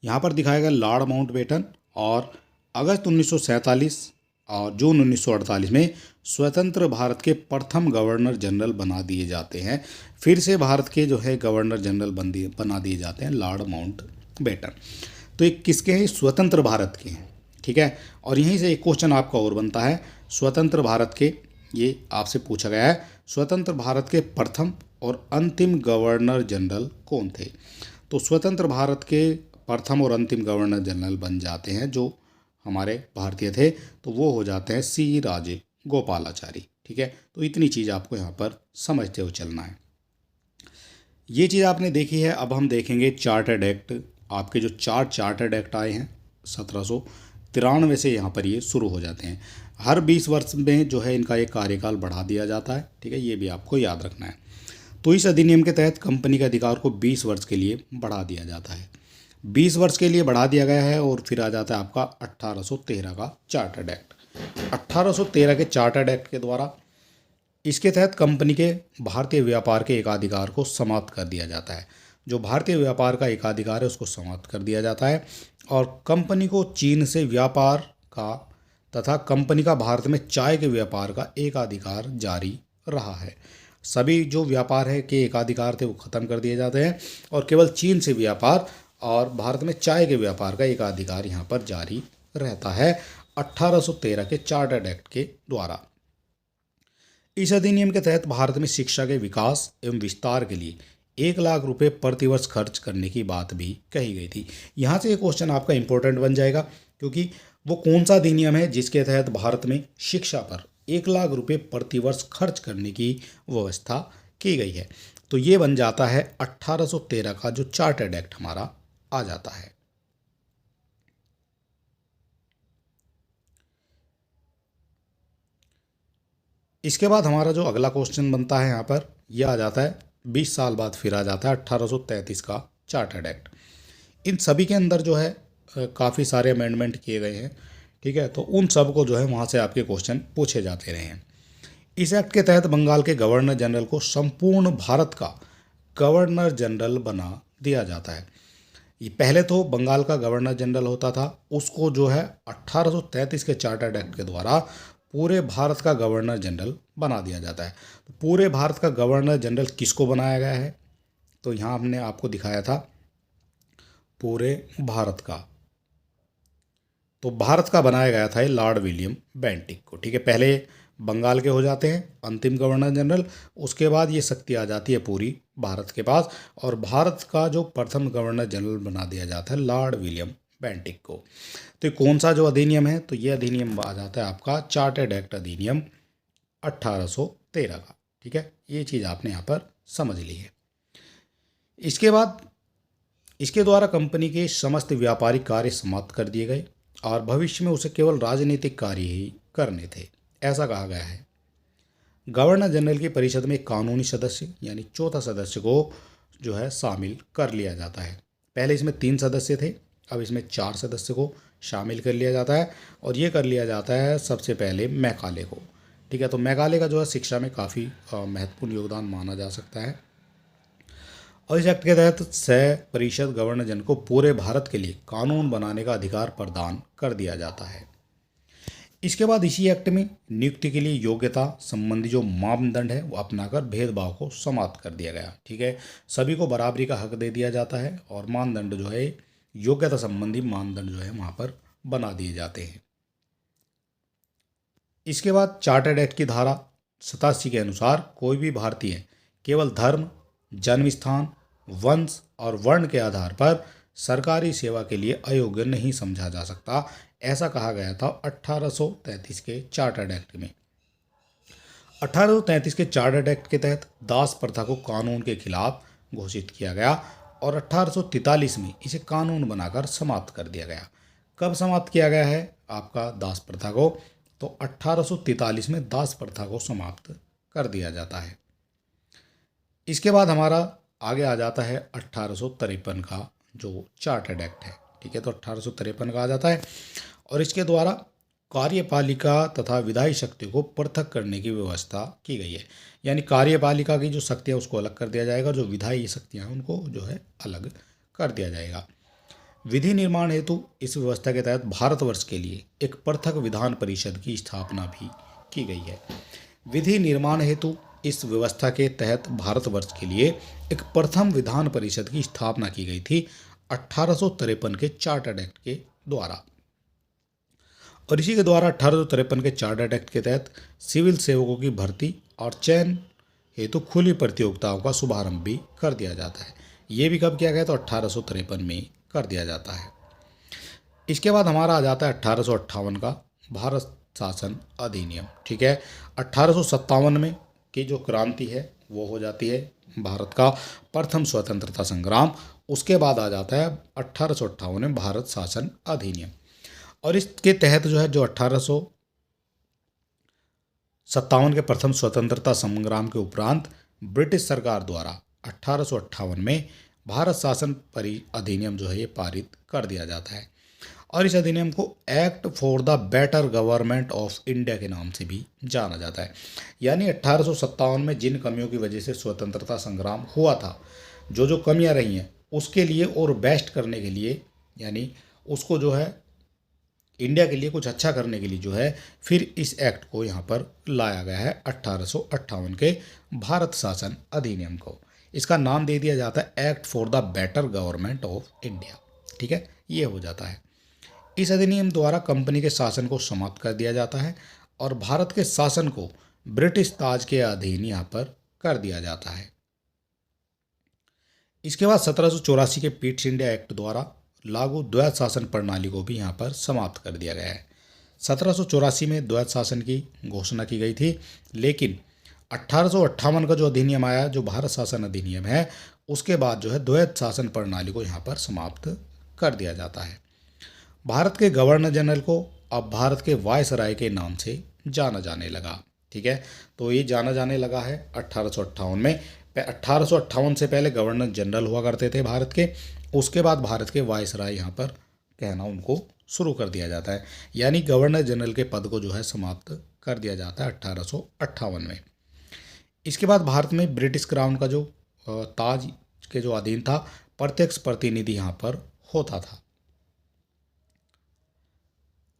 Speaker 1: यहाँ पर दिखाया गया लॉर्ड माउंटबेटन, और अगस्त 1947 और जून 1948 में स्वतंत्र भारत के प्रथम गवर्नर जनरल बना दिए जाते हैं। फिर से भारत के जो है गवर्नर जनरल बना दिए जाते हैं लॉर्ड माउंटबेटन। तो ये किसके हैं, स्वतंत्र भारत के हैं। ठीक है, और यहीं से एक क्वेश्चन आपका और बनता है, स्वतंत्र भारत के, ये आपसे पूछा गया है, स्वतंत्र भारत के प्रथम और अंतिम गवर्नर जनरल कौन थे। तो स्वतंत्र भारत के प्रथम और अंतिम गवर्नर जनरल बन जाते हैं जो हमारे भारतीय थे, तो वो हो जाते हैं सी राजगोपालाचारी। ठीक है, तो इतनी चीज़ आपको यहाँ पर समझते हुए चलना है। ये चीज़ आपने देखी है। अब हम देखेंगे चार्टर्ड एक्ट। आपके जो 4 चार्टर्ड एक्ट आए हैं 1793 से यहाँ पर ये शुरू हो जाते हैं। हर 20 वर्ष में जो है इनका एक कार्यकाल बढ़ा दिया जाता है। ठीक है, ये भी आपको याद रखना है। तो इस अधिनियम के तहत कंपनी के अधिकार को 20 वर्ष के लिए बढ़ा दिया जाता है। 20 वर्ष के लिए बढ़ा दिया गया है। और फिर आ जाता है आपका 1813 का चार्टर्ड एक्ट। 1813 के चार्टर्ड एक्ट के द्वारा इसके तहत कंपनी के भारतीय व्यापार के एकाधिकार को समाप्त कर दिया जाता है। जो भारतीय व्यापार का एकाधिकार है उसको समाप्त कर दिया जाता है, और कंपनी को चीन से व्यापार का तथा कंपनी का भारत में चाय के व्यापार का एकाधिकार जारी रहा है। सभी जो व्यापार है के एकाधिकार थे वो खत्म कर दिए जाते हैं, और केवल चीन से व्यापार और भारत में चाय के व्यापार का एकाधिकार यहाँ पर जारी रहता है 1813 के चार्टर्ड एक्ट के द्वारा। इस अधिनियम के तहत भारत में शिक्षा के विकास एवं विस्तार के लिए 1 लाख रुपए प्रतिवर्ष खर्च करने की बात भी कही गई थी। यहाँ से ये क्वेश्चन आपका इंपॉर्टेंट बन जाएगा, क्योंकि वो कौन सा अधिनियम है जिसके तहत भारत में शिक्षा पर 1 लाख रुपए प्रतिवर्ष खर्च करने की व्यवस्था की गई है। तो ये बन जाता है 1813 का जो चार्टर्ड एक्ट हमारा आ जाता है। इसके बाद हमारा जो अगला क्वेश्चन बनता है यहाँ पर, यह आ जाता है 20 साल बाद फिर आ जाता है 1833 का चार्टर्ड एक्ट। इन सभी के अंदर जो है काफ़ी सारे अमेंडमेंट किए गए हैं। ठीक है, तो उन सब को जो है वहाँ से आपके क्वेश्चन पूछे जाते रहे हैं। इस एक्ट के तहत बंगाल के गवर्नर जनरल को संपूर्ण भारत का गवर्नर जनरल बना दिया जाता है। ये पहले तो बंगाल का गवर्नर जनरल होता था, उसको जो है 1833 के चार्टर्ड एक्ट के द्वारा पूरे भारत का गवर्नर जनरल बना दिया जाता है। तो पूरे भारत का गवर्नर जनरल किसको बनाया गया है, तो यहाँ हमने आपको दिखाया था पूरे भारत का। तो भारत का बनाया गया था ये लॉर्ड विलियम बेंटिक को। ठीक है, पहले बंगाल के हो जाते हैं अंतिम गवर्नर जनरल, उसके बाद ये शक्ति आ जाती है पूरी भारत के पास, और भारत का जो प्रथम गवर्नर जनरल बना दिया जाता है लॉर्ड विलियम बेंटिक को। तो ये कौन सा जो अधिनियम है, तो ये अधिनियम आ जाता है आपका चार्टर्ड एक्ट अधिनियम 1813 का। ठीक है, ये चीज़ आपने यहाँ पर समझ ली है। इसके बाद इसके द्वारा कंपनी के समस्त व्यापारिक कार्य समाप्त कर दिए गए, और भविष्य में उसे केवल राजनीतिक कार्य ही करने थे, ऐसा कहा गया है। गवर्नर जनरल की परिषद में कानूनी सदस्य यानी चौथा सदस्य को जो है शामिल कर लिया जाता है। पहले इसमें 3 सदस्य थे, अब इसमें 4 सदस्य को शामिल कर लिया जाता है, और ये कर लिया जाता है सबसे पहले मैकाले को। ठीक है, तो मैकाले का जो है शिक्षा में काफ़ी महत्वपूर्ण योगदान माना जा सकता है। और इस एक्ट के तहत सह परिषद गवर्नर जनरल को पूरे भारत के लिए कानून बनाने का अधिकार प्रदान कर दिया जाता है। इसके बाद इसी एक्ट में नियुक्ति के लिए योग्यता संबंधी जो मापदंड है वो अपनाकर भेदभाव को समाप्त कर दिया गया। ठीक है, सभी को बराबरी का हक दे दिया जाता है, और मानदंड जो है योग्यता संबंधी मानदंड जो है वहाँ पर बना दिए जाते हैं। इसके बाद चार्टर्ड एक्ट की धारा 87 के अनुसार कोई भी भारतीय केवल धर्म, जन्म स्थान, वंश और वर्ण के आधार पर सरकारी सेवा के लिए अयोग्य नहीं समझा जा सकता, ऐसा कहा गया था 1833 के चार्टर्ड एक्ट में। 1833 के चार्टर्ड एक्ट के तहत दास प्रथा को कानून के खिलाफ घोषित किया गया और 1843 में इसे कानून बनाकर समाप्त कर दिया गया। कब समाप्त किया गया है आपका दास प्रथा को? तो 1843 में दास प्रथा को समाप्त कर दिया जाता है। इसके बाद हमारा आगे आ जाता है 1853 का जो चार्टर्ड एक्ट है, ठीक है। तो 1853 का आ जाता है और इसके द्वारा कार्यपालिका तथा विधायी शक्ति को पृथक करने की व्यवस्था की गई है। यानी कार्यपालिका की जो शक्तियाँ उसको अलग कर दिया जाएगा, जो विधायी शक्तियाँ हैं उनको जो है अलग कर दिया जाएगा। विधि निर्माण हेतु इस व्यवस्था के तहत भारतवर्ष के लिए एक पृथक विधान परिषद की स्थापना भी की गई है। विधि निर्माण हेतु इस व्यवस्था के तहत भारतवर्ष के लिए एक प्रथम विधान परिषद की स्थापना की गई थी 1853 के चार्टर्ड एक्ट के द्वारा। और इसी के द्वारा 1853 के चार्टर्ड एक्ट के तहत सिविल सेवकों की भर्ती और चयन हेतु खुली प्रतियोगिताओं का शुभारंभ भी कर दिया जाता है। ये भी कब किया गया? तो 1853 में कर दिया जाता है। इसके बाद हमारा आ जाता है 1858 का भारत शासन अधिनियम, ठीक है। 1857 में की जो क्रांति है वो हो जाती है भारत का प्रथम स्वतंत्रता संग्राम। उसके बाद आ जाता है 1858 में भारत शासन अधिनियम और इसके तहत जो है जो 1857 के प्रथम स्वतंत्रता संग्राम के उपरांत ब्रिटिश सरकार द्वारा 1858 में भारत शासन अधिनियम जो है ये पारित कर दिया जाता है और इस अधिनियम को act for the better government of India के नाम से भी जाना जाता है। यानी 1857 में जिन कमियों की वजह से स्वतंत्रता संग्राम हुआ था, जो कमियां रही हैं उसके लिए और बेस्ट करने के लिए, यानी उसको जो है इंडिया के लिए कुछ अच्छा करने के लिए जो है फिर इस एक्ट को यहाँ पर लाया गया है 1858 के भारत शासन अधिनियम को। इसका नाम दे दिया जाता है act for the better government of India, ठीक है। ये हो जाता है। इस अधिनियम द्वारा कंपनी के शासन को समाप्त कर दिया जाता है और भारत के शासन को ब्रिटिश ताज के अधीन यहाँ पर कर दिया जाता है। इसके बाद 1784 के पीट्स इंडिया एक्ट द्वारा लागू द्वैध शासन प्रणाली को भी यहाँ पर समाप्त कर दिया गया है। 1784 में द्वैध शासन की घोषणा की गई थी, लेकिन 1858 का जो अधिनियम आया, जो भारत शासन अधिनियम है, उसके बाद जो है द्वैध शासन प्रणाली को यहाँ पर समाप्त कर दिया जाता है। भारत के गवर्नर जनरल को अब भारत के वायसराय के नाम से जाना जाने लगा, ठीक है। तो ये जाना जाने लगा है 1858 में। 1858 से पहले गवर्नर जनरल हुआ करते थे भारत के, उसके बाद भारत के वायसराय यहाँ पर कहना उनको शुरू कर दिया जाता है। यानी गवर्नर जनरल के पद को जो है समाप्त कर दिया जाता है 1858 में। इसके बाद भारत में ब्रिटिश क्राउन का जो ताज के जो अधीन था प्रत्यक्ष प्रतिनिधि यहाँ पर होता था।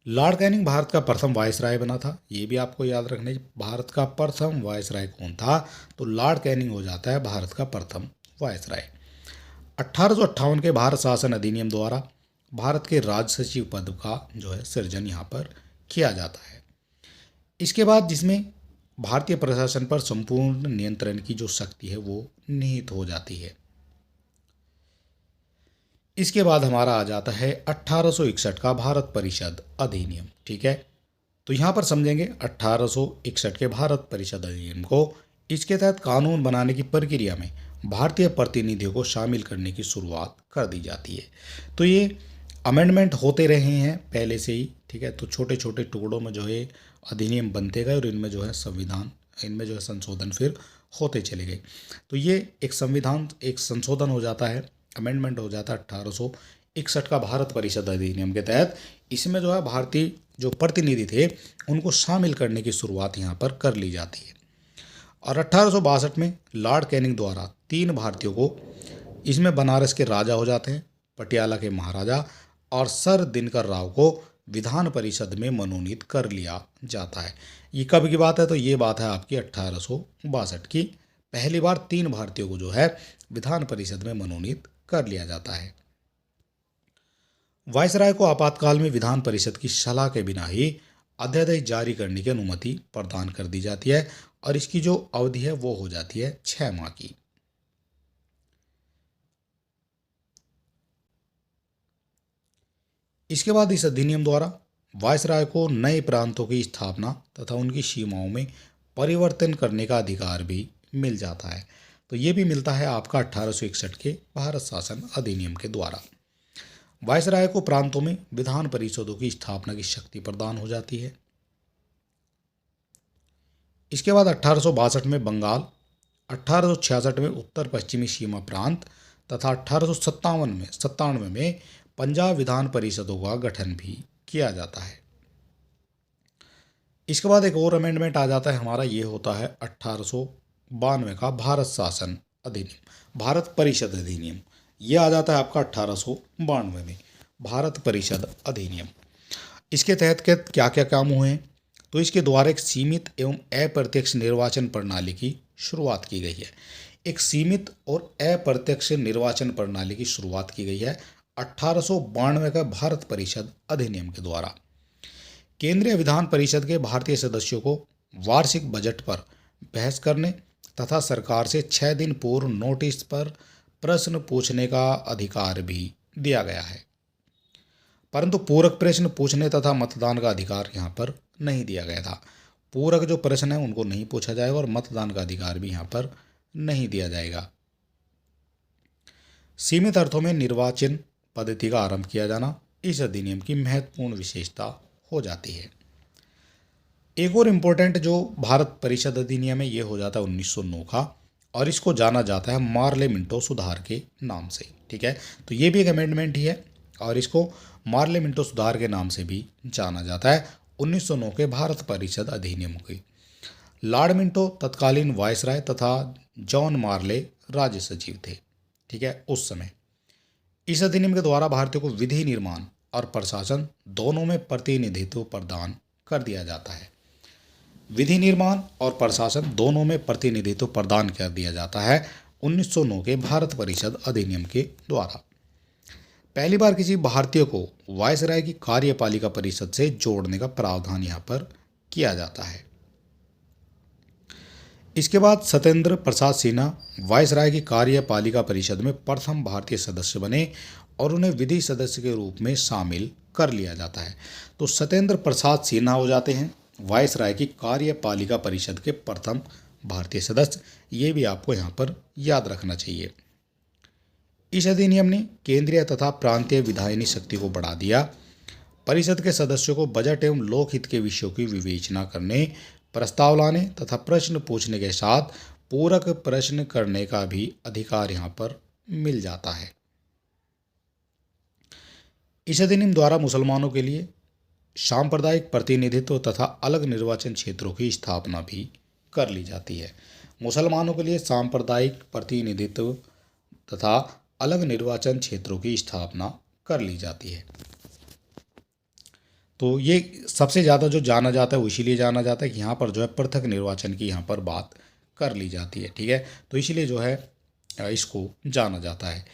Speaker 1: लॉर्ड कैनिंग भारत का प्रथम वायसराय बना था, ये भी आपको याद रखने। भारत का प्रथम वायसराय कौन था? तो लॉर्ड कैनिंग हो जाता है भारत का प्रथम वायसराय। 1858 के भारत शासन अधिनियम द्वारा भारत के राज सचिव पद का जो है सृजन यहाँ पर किया जाता है। इसके बाद जिसमें भारतीय प्रशासन पर संपूर्ण नियंत्रण की जो शक्ति है वो निहित हो जाती है। इसके बाद हमारा आ जाता है 1861 का भारत परिषद अधिनियम, ठीक है। तो यहाँ पर समझेंगे 1861 के भारत परिषद अधिनियम को। इसके तहत कानून बनाने की प्रक्रिया में भारतीय प्रतिनिधियों को शामिल करने की शुरुआत कर दी जाती है। तो ये अमेंडमेंट होते रहे हैं पहले से ही, ठीक है। तो छोटे छोटे टुकड़ों में जो है अधिनियम बनते गए और इनमें जो है संविधान, इनमें जो है संशोधन फिर होते चले गए। तो ये एक संविधान, एक संशोधन हो जाता है, अमेंडमेंट हो जाता है 1861 का भारत परिषद अधिनियम के तहत। इसमें जो है भारतीय जो प्रतिनिधि थे उनको शामिल करने की शुरुआत यहाँ पर कर ली जाती है। और 1862 में लॉर्ड कैनिंग द्वारा 3 भारतीयों को इसमें बनारस के राजा हो जाते हैं, पटियाला के महाराजा और सर दिनकर राव को विधान परिषद में मनोनीत कर लिया जाता है। ये कब की बात है? तो ये बात है आपकी 1862 की। पहली बार 3 भारतीयों को जो है विधान परिषद में मनोनीत कर लिया जाता है। वायसराय को आपातकाल में विधान परिषद की सलाह के बिना ही अध्यादेश जारी करने की अनुमति प्रदान कर दी जाती है और इसकी जो अवधि है वो हो जाती है 6 माह की। इसके बाद इस अधिनियम द्वारा वायसराय को नए प्रांतों की स्थापना तथा उनकी सीमाओं में परिवर्तन करने का अधिकार भी मिल जाता है। तो ये भी मिलता है आपका 1861 के भारत शासन अधिनियम के द्वारा। वायसराय को प्रांतों में विधान परिषदों की स्थापना की शक्ति प्रदान हो जाती है। इसके बाद 1862 में बंगाल, 1866 में उत्तर पश्चिमी सीमा प्रांत तथा 1897 में पंजाब विधान परिषदों का गठन भी किया जाता है। इसके बाद एक और अमेंडमेंट आ जाता है हमारा, ये होता है 1892 का भारत शासन अधिनियम, भारत परिषद अधिनियम। ये आ जाता है आपका 1892 में भारत परिषद अधिनियम। इसके तहत क्या क्या काम हुए हैं? तो इसके द्वारा एक सीमित एवं अप्रत्यक्ष निर्वाचन प्रणाली की शुरुआत की गई है। एक सीमित और अप्रत्यक्ष निर्वाचन प्रणाली की शुरुआत की गई है 1892 का भारत परिषद अधिनियम के द्वारा। केंद्रीय विधान परिषद के भारतीय सदस्यों को वार्षिक बजट पर बहस करने तथा सरकार से 6 दिन पूर्व नोटिस पर प्रश्न पूछने का अधिकार भी दिया गया है, परंतु पूरक प्रश्न पूछने तथा मतदान का अधिकार यहाँ पर नहीं दिया गया था। पूरक जो प्रश्न है उनको नहीं पूछा जाएगा और मतदान का अधिकार भी यहाँ पर नहीं दिया जाएगा। सीमित अर्थों में निर्वाचन पद्धति का आरंभ किया जाना इस अधिनियम की महत्वपूर्ण विशेषता हो जाती है। एक और इम्पोर्टेंट जो भारत परिषद अधिनियम है ये हो जाता है 1909 का, और इसको जाना जाता है मार्ले मिंटो सुधार के नाम से। ठीक है, तो ये भी एक अमेंडमेंट ही है और इसको मार्ले मिंटो सुधार के नाम से भी जाना जाता है 1909 के भारत परिषद अधिनियम की। लॉर्ड मिंटो तत्कालीन वायसराय तथा जॉन मार्ले राज्य सचिव थे। ठीक है, उस समय इस अधिनियम के द्वारा भारतीयों को विधि निर्माण और प्रशासन दोनों में प्रतिनिधित्व प्रदान कर दिया जाता है। विधि निर्माण और प्रशासन दोनों में प्रतिनिधित्व प्रदान कर दिया जाता है 1909 के भारत परिषद अधिनियम के द्वारा। पहली बार किसी भारतीय को वायसराय की कार्यपालिका परिषद से जोड़ने का प्रावधान यहाँ पर किया जाता है। इसके बाद सत्येंद्र प्रसाद सिन्हा वायसराय की कार्यपालिका परिषद में प्रथम भारतीय सदस्य बने और उन्हें विधि सदस्य के रूप में शामिल कर लिया जाता है। तो सत्येंद्र प्रसाद सिन्हा हो जाते हैं वायसराय की कार्यपालिका परिषद के प्रथम भारतीय सदस्य। ये भी आपको यहाँ पर याद रखना चाहिए। इस अधिनियम ने केंद्रीय तथा प्रांतीय विधायिनी शक्ति को बढ़ा दिया। परिषद के सदस्यों को बजट एवं लोकहित के विषयों की विवेचना करने, प्रस्ताव लाने तथा प्रश्न पूछने के साथ पूरक प्रश्न करने का भी अधिकार यहाँ पर मिल जाता है। इस अधिनियम द्वारा मुसलमानों के लिए सांप्रदायिक प्रतिनिधित्व तथा अलग निर्वाचन क्षेत्रों की स्थापना भी कर ली जाती है। मुसलमानों के लिए सांप्रदायिक प्रतिनिधित्व तथा अलग निर्वाचन क्षेत्रों की स्थापना कर ली जाती है। तो ये सबसे ज़्यादा जो जाना जाता है वो इसीलिए जाना जाता है कि यहाँ पर जो है पृथक निर्वाचन की यहाँ पर बात कर ली जाती है। ठीक है, तो इसीलिए जो है इसको जाना जाता है।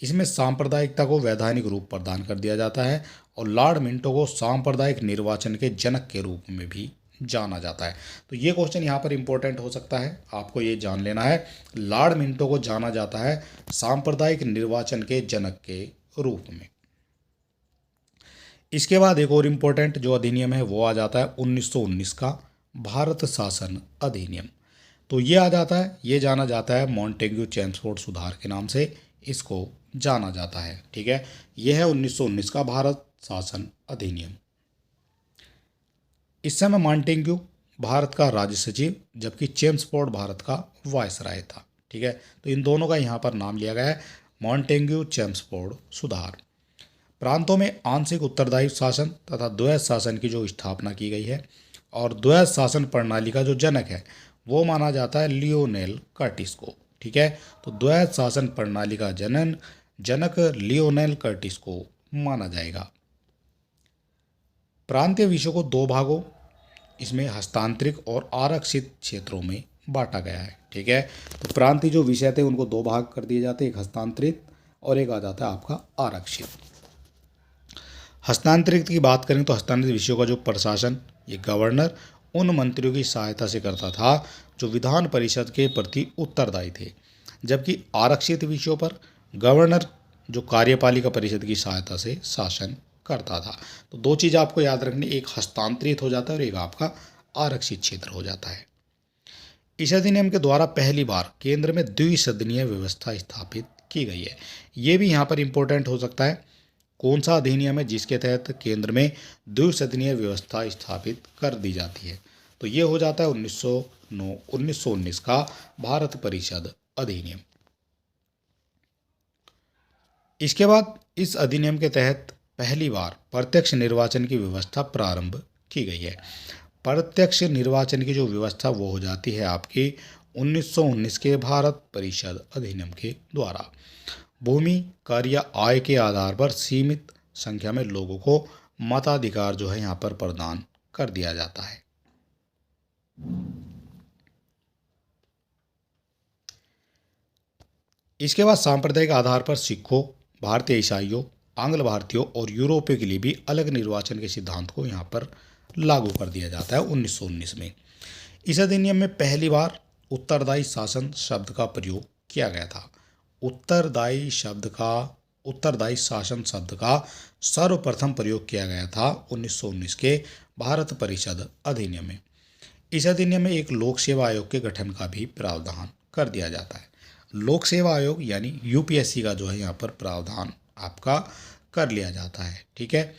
Speaker 1: इसमें सांप्रदायिकता को वैधानिक रूप प्रदान कर दिया जाता है और लॉर्ड मिंटो को सांप्रदायिक निर्वाचन के जनक के रूप में भी जाना जाता है। तो ये क्वेश्चन यहाँ पर इंपॉर्टेंट हो सकता है, आपको ये जान लेना है। लॉर्ड मिंटो को जाना जाता है सांप्रदायिक निर्वाचन के जनक के रूप में। इसके बाद एक और इम्पोर्टेंट जो अधिनियम है वो आ जाता है 1919 का भारत शासन अधिनियम। तो ये आ जाता है, ये जाना जाता है मॉन्टेग्यू चेम्सफोर्ड सुधार के नाम से इसको जाना जाता है। ठीक है, यह है 1919 का भारत शासन अधिनियम। इस समय मॉन्टेग्यू भारत का राज्य सचिव जबकि चेम्सफोर्ड भारत का वायसराय था। ठीक है, तो इन दोनों का यहाँ पर नाम लिया गया है मॉन्टेग्यू चेम्सफोर्ड सुधार। प्रांतों में आंशिक उत्तरदायित्व शासन तथा द्वैध शासन की जो स्थापना की गई है और द्वैध शासन प्रणाली का जो जनक है वो माना जाता है लियोनेल कर्टिस को। ठीक है, तो द्वैध शासन प्रणाली का जनक लियोनेल कर्टिस को माना जाएगा। प्रांतीय विषयों को दो भागों इसमें हस्तांतरित और आरक्षित क्षेत्रों में बांटा गया है। ठीक है, तो प्रांतीय जो विषय थे उनको दो भाग कर दिए जाते हैं, एक हस्तांतरित और एक आ जाता है आपका आरक्षित। हस्तांतरित की बात करें तो हस्तांतरित विषयों का जो प्रशासन ये गवर्नर उन मंत्रियों की सहायता से करता था जो विधान परिषद के प्रति उत्तरदायी थे, जबकि आरक्षित विषयों पर गवर्नर जो कार्यपालिका परिषद की सहायता से शासन करता था। तो दो चीज़ आपको याद रखनी, एक हस्तांतरित हो जाता है और एक आपका आरक्षित क्षेत्र हो जाता है। इस अधिनियम के द्वारा पहली बार केंद्र में द्विसदनीय व्यवस्था स्थापित की गई है। ये भी यहाँ पर इंपॉर्टेंट हो सकता है। कौन सा अधिनियम है जिसके तहत केंद्र में द्विसदनीय व्यवस्था स्थापित कर दी जाती है? तो ये हो जाता है 1919 का भारत परिषद अधिनियम। इसके बाद इस अधिनियम के तहत पहली बार प्रत्यक्ष निर्वाचन की व्यवस्था प्रारंभ की गई है। प्रत्यक्ष निर्वाचन की जो व्यवस्था वो हो जाती है आपकी 1919 के भारत परिषद अधिनियम के द्वारा। भूमि, कर या आय के आधार पर सीमित संख्या में लोगों को मताधिकार जो है यहाँ पर प्रदान कर दिया जाता है। इसके बाद सांप्रदायिक आधार पर सिखों, भारतीय ईसाइयों, आंग्ल भारतीयों और यूरोपियों के लिए भी अलग निर्वाचन के सिद्धांत को यहाँ पर लागू कर दिया जाता है 1919 में। इस अधिनियम में पहली बार उत्तरदायी शासन शब्द का प्रयोग किया गया था। उत्तरदायी शासन शब्द का सर्वप्रथम प्रयोग किया गया था 1919 के भारत परिषद अधिनियम में। इस अधिनियम में एक लोक सेवा आयोग के गठन का भी प्रावधान कर दिया जाता है। लोक सेवा आयोग यानी यूपीएससी का जो है यहाँ पर प्रावधान आपका कर लिया जाता है। ठीक है।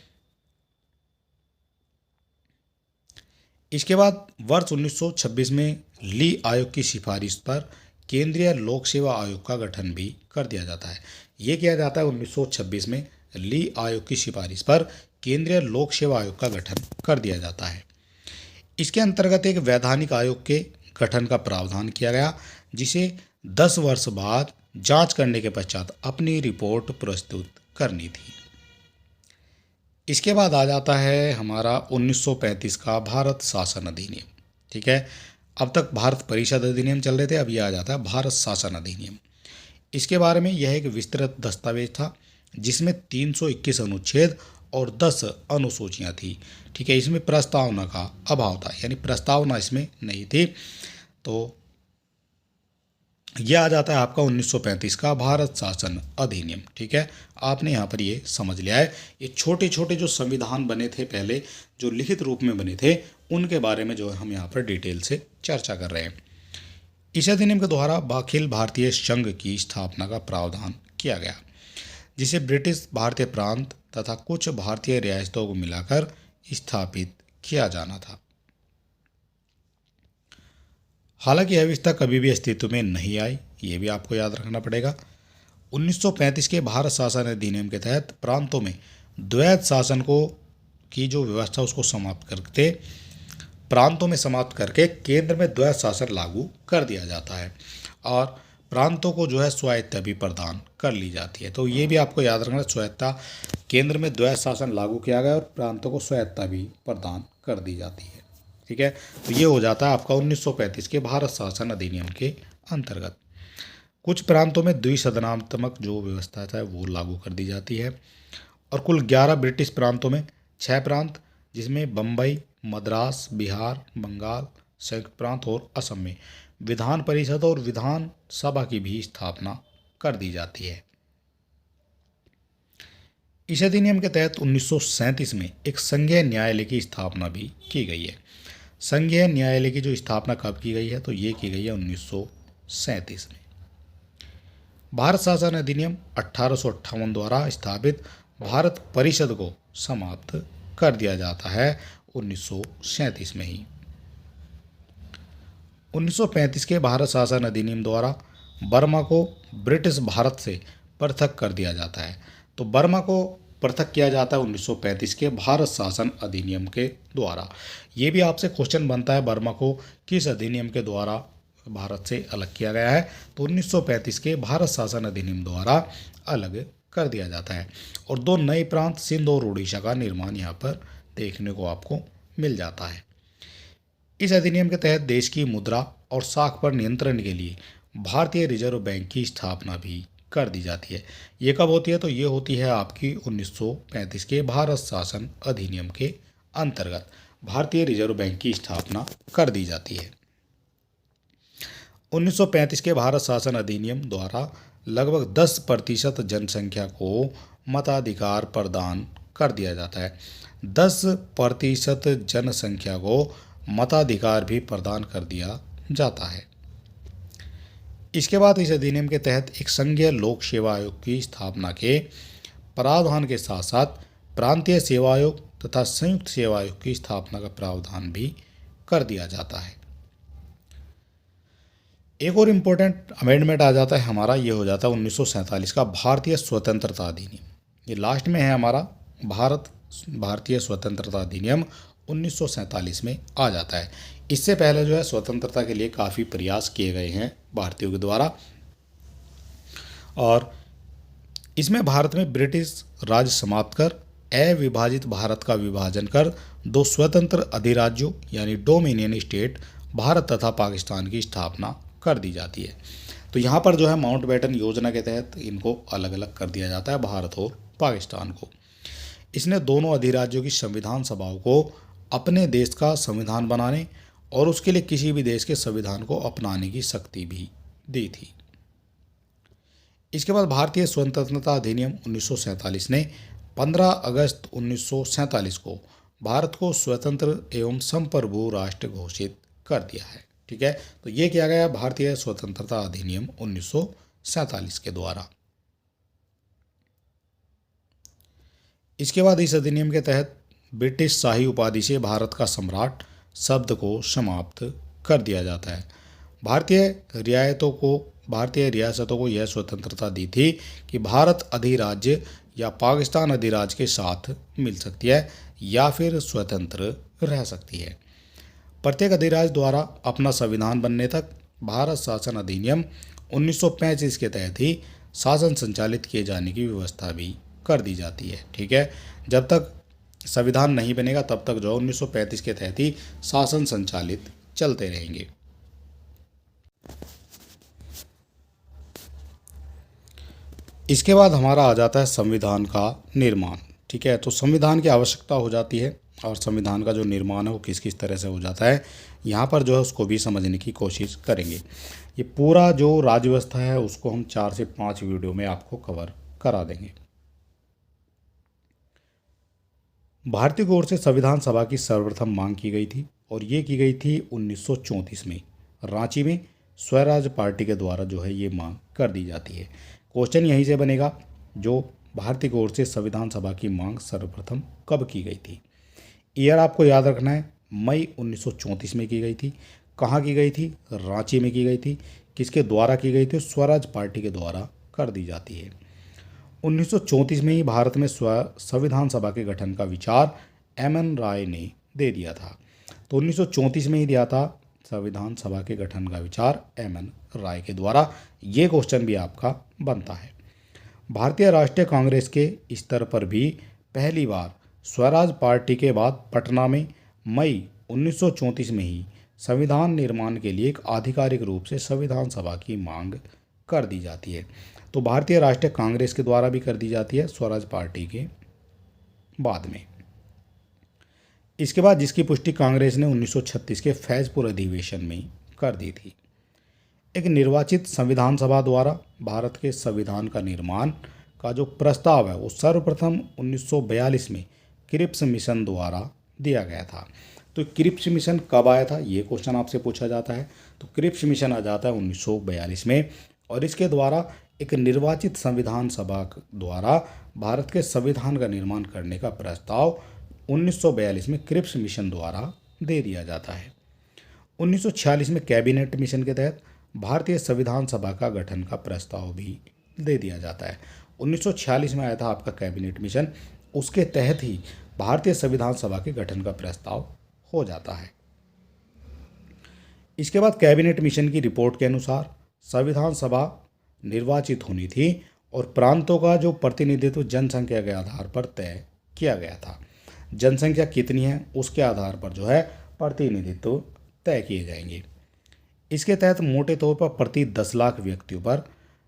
Speaker 1: इसके बाद वर्ष 1926 में ली आयोग की सिफारिश पर केंद्रीय लोक सेवा आयोग का गठन भी कर दिया जाता है। ये किया जाता है 1926 में ली आयोग की सिफारिश पर केंद्रीय लोक सेवा आयोग का गठन कर दिया जाता है। इसके अंतर्गत एक वैधानिक आयोग के गठन का प्रावधान किया गया, जिसे 10 वर्ष बाद जांच करने के पश्चात अपनी रिपोर्ट प्रस्तुत करनी थी। इसके बाद आ जाता है हमारा 1935 का भारत शासन अधिनियम। ठीक है। अब तक भारत परिषद अधिनियम चल रहे थे, अब ये आ जाता है भारत शासन अधिनियम। इसके बारे में यह एक विस्तृत दस्तावेज था जिसमें 321 अनुच्छेद और 10 अनुसूचियाँ थी। ठीक है। इसमें प्रस्तावना का अभाव था, यानी प्रस्तावना इसमें नहीं थी। तो यह आ जाता है आपका 1935 का भारत शासन अधिनियम। ठीक है। आपने यहाँ पर ये समझ लिया है। ये छोटे छोटे जो संविधान बने थे पहले, जो लिखित रूप में बने थे, उनके बारे में जो है हम यहाँ पर डिटेल से चर्चा कर रहे हैं। इस अधिनियम के द्वारा अखिल भारतीय संघ की स्थापना का प्रावधान किया गया, जिसे ब्रिटिश भारतीय प्रांत तथा कुछ भारतीय रियासतों को मिलाकर स्थापित किया जाना था। हालांकि यह व्यवस्था कभी भी अस्तित्व में नहीं आई, ये भी आपको याद रखना पड़ेगा। 1935 के भारत शासन अधिनियम के तहत प्रांतों में द्वैध शासन की जो व्यवस्था उसको समाप्त करके प्रांतों में समाप्त करके केंद्र में द्वैध शासन लागू कर दिया जाता है और प्रांतों को जो है स्वायत्तता भी प्रदान कर ली जाती है। तो ये भी आपको याद रखना, स्वायत्तता, केंद्र में द्वैध शासन लागू किया गया और प्रांतों को स्वायत्तता भी प्रदान कर दी जाती है। ठीक है। तो ये हो जाता है आपका 1935 के भारत शासन अधिनियम के अंतर्गत। कुछ प्रांतों में द्विसदनात्मक जो व्यवस्था है वो लागू कर दी जाती है और कुल 11 ब्रिटिश प्रांतों में 6 प्रांत, जिसमें बम्बई, मद्रास, बिहार, बंगाल, संयुक्त प्रांत और असम में विधान परिषद और विधान सभा की भी स्थापना कर दी जाती है। इस अधिनियम के तहत 1937 में एक संघीय न्यायालय की स्थापना भी की गई है। संघीय न्यायालय की जो स्थापना कब की गई है? तो ये की गई है 1937 में। भारत शासन अधिनियम 1858 द्वारा स्थापित भारत परिषद को समाप्त कर दिया जाता है 1937 में ही। 1935 के भारत शासन अधिनियम द्वारा बर्मा को ब्रिटिश भारत से पृथक कर दिया जाता है। तो बर्मा को पृथक किया जाता है 1935 के भारत शासन अधिनियम के द्वारा। ये भी आपसे क्वेश्चन बनता है, बर्मा को किस अधिनियम के द्वारा भारत से अलग किया गया है? तो 1935 के भारत शासन अधिनियम द्वारा अलग कर दिया जाता है और 2 नए प्रांत सिंध और उड़ीसा का निर्माण यहाँ पर देखने को आपको मिल जाता है। इस अधिनियम के तहत देश की मुद्रा और साख पर नियंत्रण के लिए भारतीय रिजर्व बैंक की स्थापना भी कर दी जाती है। ये कब होती है? तो ये होती है आपकी 1935 के भारत शासन अधिनियम के अंतर्गत भारतीय रिजर्व बैंक की स्थापना कर दी जाती है। 1935 के भारत शासन अधिनियम द्वारा लगभग 10% जनसंख्या को मताधिकार प्रदान कर दिया जाता है। 10% जनसंख्या को मताधिकार भी प्रदान कर दिया जाता है। इसके बाद इस अधिनियम के तहत एक संघीय लोक सेवा आयोग की स्थापना के प्रावधान के साथ साथ प्रांतीय सेवा आयोग तथा संयुक्त सेवा आयोग की स्थापना का प्रावधान भी कर दिया जाता है। एक और इम्पोर्टेंट अमेंडमेंट आ जाता है हमारा, ये हो जाता है 1947 का भारतीय स्वतंत्रता अधिनियम। ये लास्ट में है हमारा भारतीय स्वतंत्रता अधिनियम 1947 में आ जाता है। इससे पहले जो है स्वतंत्रता के लिए काफ़ी प्रयास किए गए हैं भारतीयों के द्वारा, और इसमें भारत में ब्रिटिश राज समाप्त कर अविभाजित भारत का विभाजन कर दो स्वतंत्र अधिराज्यों यानी डोमिनियन स्टेट भारत तथा पाकिस्तान की स्थापना कर दी जाती है। तो यहाँ पर जो है माउंटबेटन योजना के तहत इनको अलग अलग कर दिया जाता है, भारत और पाकिस्तान को। इसने दोनों अधिराज्यों की संविधान सभाओं को अपने देश का संविधान बनाने और उसके लिए किसी भी देश के संविधान को अपनाने की शक्ति भी दी थी। इसके बाद भारतीय स्वतंत्रता अधिनियम 1947 ने 15 अगस्त 1947 को भारत को स्वतंत्र एवं संप्रभु राष्ट्र घोषित कर दिया है। ठीक है, तो ये किया गया भारतीय स्वतंत्रता अधिनियम 1947 के द्वारा। इसके बाद इस अधिनियम के तहत ब्रिटिश शाही उपाधि से भारत का सम्राट शब्द को समाप्त कर दिया जाता है। भारतीय रियासतों को यह स्वतंत्रता दी थी कि भारत अधिराज्य या पाकिस्तान अधिराज्य के साथ मिल सकती है या फिर स्वतंत्र रह सकती है। प्रत्येक अधिराज्य द्वारा अपना संविधान बनने तक भारत शासन अधिनियम 1935 के तहत ही शासन संचालित किए जाने की व्यवस्था भी कर दी जाती है। ठीक है, जब तक संविधान नहीं बनेगा तब तक जो 1935 के तहत ही शासन संचालित चलते रहेंगे। इसके बाद हमारा आ जाता है संविधान का निर्माण। ठीक है, तो संविधान की आवश्यकता हो जाती है और संविधान का जो निर्माण है वो किस किस तरह से हो जाता है, यहाँ पर जो है उसको भी समझने की कोशिश करेंगे। ये पूरा जो राज्य व्यवस्था है उसको हम 4 से 5 वीडियो में आपको कवर करा देंगे। भारतीय की ओर से संविधान सभा की सर्वप्रथम मांग की गई थी और ये की गई थी 1934 में रांची में स्वराज पार्टी के द्वारा जो है ये मांग कर दी जाती है। क्वेश्चन यहीं से बनेगा, जो भारतीय की ओर से संविधान सभा की मांग सर्वप्रथम कब की गई थी। ईयर आपको याद रखना है, मई 1934 में की गई थी। कहाँ की गई थी? रांची में की गई थी। किसके द्वारा की गई थी? स्वराज पार्टी के द्वारा कर दी जाती है। 1934 में ही भारत में संविधान सभा के गठन का विचार एम.एन. राय ने दे दिया था। तो 1934 में ही दिया था संविधान सभा के गठन का विचार एम.एन. राय के द्वारा। ये क्वेश्चन भी आपका बनता है। भारतीय राष्ट्रीय कांग्रेस के स्तर पर भी पहली बार स्वराज पार्टी के बाद पटना में मई 1934 में ही संविधान निर्माण के लिए एक आधिकारिक रूप से संविधान सभा की मांग कर दी जाती है। तो भारतीय राष्ट्रीय कांग्रेस के द्वारा भी कर दी जाती है स्वराज पार्टी के बाद में। इसके बाद जिसकी पुष्टि कांग्रेस ने 1936 के फैजपुर अधिवेशन में कर दी थी। एक निर्वाचित संविधान सभा द्वारा भारत के संविधान का निर्माण का जो प्रस्ताव है वो सर्वप्रथम 1942 में क्रिप्स मिशन द्वारा दिया गया था। तो क्रिप्स मिशन कब आया था, ये क्वेश्चन आपसे पूछा जाता है। तो क्रिप्स मिशन आ जाता है 1942 में, और इसके द्वारा एक निर्वाचित संविधान सभा द्वारा भारत के संविधान का निर्माण करने का प्रस्ताव 1942 में क्रिप्स मिशन द्वारा दे दिया जाता है। 1946 में कैबिनेट मिशन के तहत भारतीय संविधान सभा का गठन का प्रस्ताव भी दे दिया जाता है। 1946 में आया था आपका कैबिनेट मिशन, उसके तहत ही भारतीय संविधान सभा के गठन का प्रस्ताव हो जाता है। इसके बाद कैबिनेट मिशन की रिपोर्ट के अनुसार संविधान सभा निर्वाचित होनी थी और प्रांतों का जो प्रतिनिधित्व जनसंख्या के आधार पर तय किया गया था। जनसंख्या कितनी है उसके आधार पर जो है प्रतिनिधित्व तय किए जाएंगे। इसके तहत मोटे तौर पर प्रति 10 लाख व्यक्तियों पर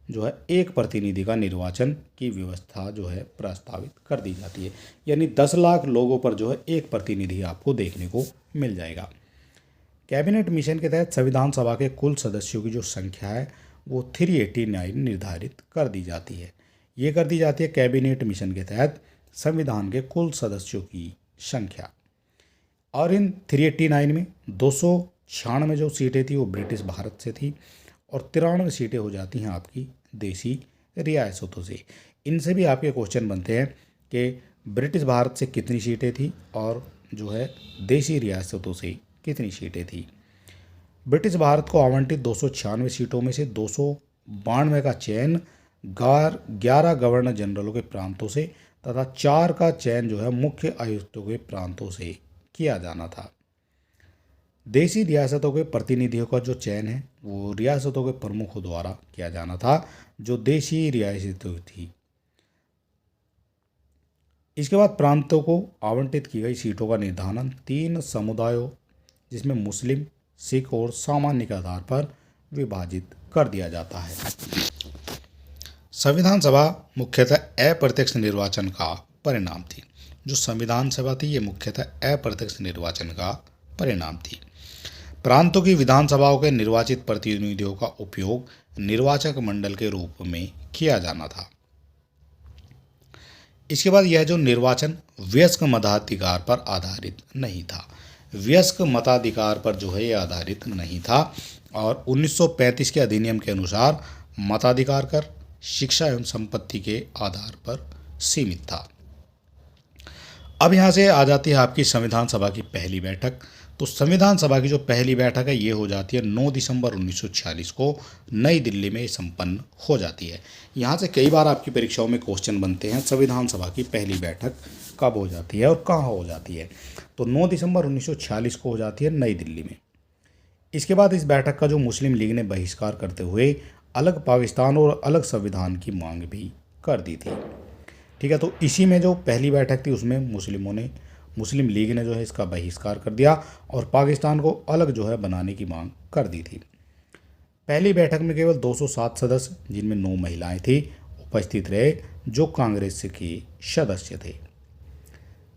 Speaker 1: जो है एक प्रतिनिधि का निर्वाचन की व्यवस्था जो है प्रस्तावित कर दी जाती है। यानी 10 लाख लोगों पर जो है एक प्रतिनिधि आपको देखने को मिल जाएगा। कैबिनेट मिशन के तहत संविधान सभा के कुल सदस्यों की जो संख्या है वो 389 निर्धारित कर दी जाती है। ये कर दी जाती है कैबिनेट मिशन के तहत संविधान के कुल सदस्यों की संख्या। और इन 389 में 296 जो सीटें थी वो ब्रिटिश भारत से थी और 93 सीटें हो जाती हैं आपकी देशी रियासतों से। इनसे भी आपके क्वेश्चन बनते हैं कि ब्रिटिश भारत से कितनी सीटें थी और जो है देशी रियासतों से कितनी सीटें थी। ब्रिटिश भारत को आवंटित 296 सीटों में से 292 का चयन 11 गवर्नर जनरलों के प्रांतों से तथा 4 का चयन जो है मुख्य आयुक्तों के प्रांतों से किया जाना था। देशी रियासतों के प्रतिनिधियों का जो चयन है वो रियासतों के प्रमुखों द्वारा किया जाना था जो देशी रियासतें थी। इसके बाद प्रांतों को आवंटित की गई सीटों का निर्धारण 3 समुदायों जिसमें मुस्लिम, सिख और सामान्य के आधार पर विभाजित कर दिया जाता है। संविधान सभा मुख्यतः अप्रत्यक्ष निर्वाचन का परिणाम थी। जो संविधान सभा थी ये मुख्यतः अप्रत्यक्ष निर्वाचन का परिणाम थी। प्रांतों की विधानसभाओं के निर्वाचित प्रतिनिधियों का उपयोग निर्वाचक मंडल के रूप में किया जाना था। इसके बाद यह जो निर्वाचन वयस्क मताधिकार पर आधारित नहीं था, वयस्क मताधिकार पर जो है ये आधारित नहीं था और 1935 के अधिनियम के अनुसार मताधिकार कर शिक्षा एवं संपत्ति के आधार पर सीमित था। अब यहाँ से आ जाती है आपकी संविधान सभा की पहली बैठक। तो संविधान सभा की जो पहली बैठक है ये हो जाती है 9 दिसंबर 1946 को नई दिल्ली में संपन्न हो जाती है। यहाँ से कई बार आपकी परीक्षाओं में क्वेश्चन बनते हैं संविधान सभा की पहली बैठक कब हो जाती है और कहाँ हो जाती है। तो 9 दिसंबर 1946 को हो जाती है नई दिल्ली में। इसके बाद इस बैठक का जो मुस्लिम लीग ने बहिष्कार करते हुए अलग पाकिस्तान और अलग संविधान की मांग भी कर दी थी। ठीक है, तो इसी में जो पहली बैठक थी उसमें मुस्लिम लीग ने जो है इसका बहिष्कार कर दिया और पाकिस्तान को अलग जो है बनाने की मांग कर दी थी। पहली बैठक में केवल 207 सदस्य जिनमें 9 महिलाएं थी उपस्थित रहे जो कांग्रेस के सदस्य थे।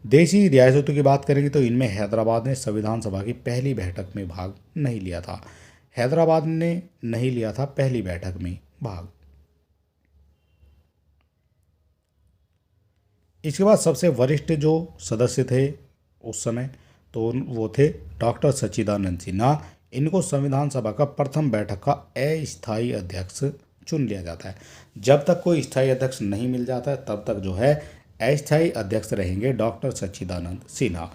Speaker 1: देशी रियासतों की बात करेंगे तो इनमें हैदराबाद ने संविधान सभा की पहली बैठक में भाग नहीं लिया था। हैदराबाद ने नहीं लिया था पहली बैठक में भाग। इसके बाद सबसे वरिष्ठ जो सदस्य थे उस समय तो वो थे डॉक्टर सच्चिदानंद सिन्हा। इनको संविधान सभा का प्रथम बैठक का अस्थायी अध्यक्ष चुन लिया जाता है। जब तक कोई स्थायी अध्यक्ष नहीं मिल जाता है तब तक जो है अस्थायी अध्यक्ष रहेंगे डॉक्टर सच्चिदानंद सिन्हा।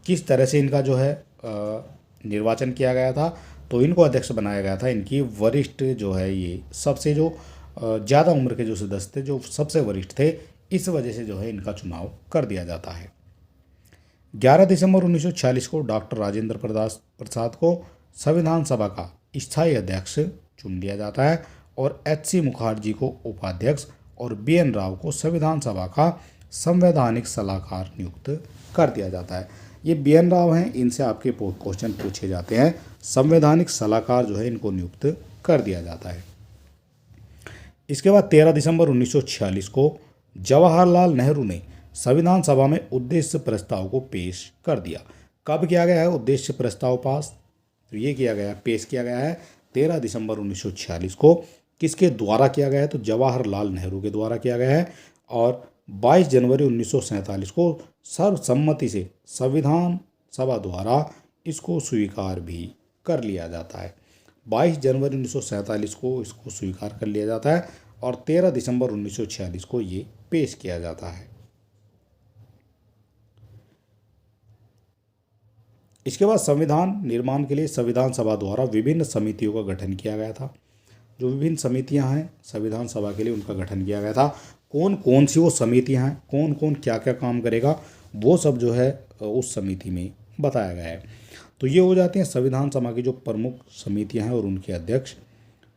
Speaker 1: किस तरह से इनका जो है निर्वाचन किया गया था तो इनको अध्यक्ष बनाया गया था। इनकी वरिष्ठ जो है ये सबसे जो ज़्यादा उम्र के जो सदस्य थे जो सबसे वरिष्ठ थे इस वजह से जो है इनका चुनाव कर दिया जाता है। 11 दिसंबर 1946 को डॉक्टर राजेंद्र प्रसाद को संविधान सभा का स्थायी अध्यक्ष चुन लिया जाता है और HC मुखर्जी को उपाध्यक्ष और BN राव को संविधान सभा का संवैधानिक सलाहकार नियुक्त कर दिया जाता है। ये BN राव हैं, इनसे आपके क्वेश्चन पूछे जाते हैं। संवैधानिक सलाहकार जो है इनको नियुक्त कर दिया जाता है। इसके बाद 13 दिसंबर 1946 को जवाहरलाल नेहरू ने संविधान सभा में उद्देश्य प्रस्ताव को पेश कर दिया। कब किया गया है उद्देश्य प्रस्ताव पास? तो ये किया गया पेश किया गया है 13 दिसंबर 1946 को। किसके द्वारा किया गया है? तो जवाहरलाल नेहरू के द्वारा किया गया है और 22 जनवरी 1947 को सर्वसम्मति से संविधान सभा द्वारा इसको स्वीकार भी कर लिया जाता है। 22 जनवरी 1947 को इसको स्वीकार कर लिया जाता है और 13 दिसंबर 1946 को ये पेश किया जाता है। इसके बाद संविधान निर्माण के लिए संविधान सभा द्वारा विभिन्न समितियों का गठन किया गया था। जो विभिन्न समितियां हैं संविधान सभा के लिए उनका गठन किया गया था। कौन कौन सी वो समितियां हैं, कौन कौन क्या क्या काम करेगा, वो सब जो है उस समिति में बताया गया है। तो ये हो जाती हैं संविधान सभा की जो प्रमुख समितियां हैं और उनके अध्यक्ष।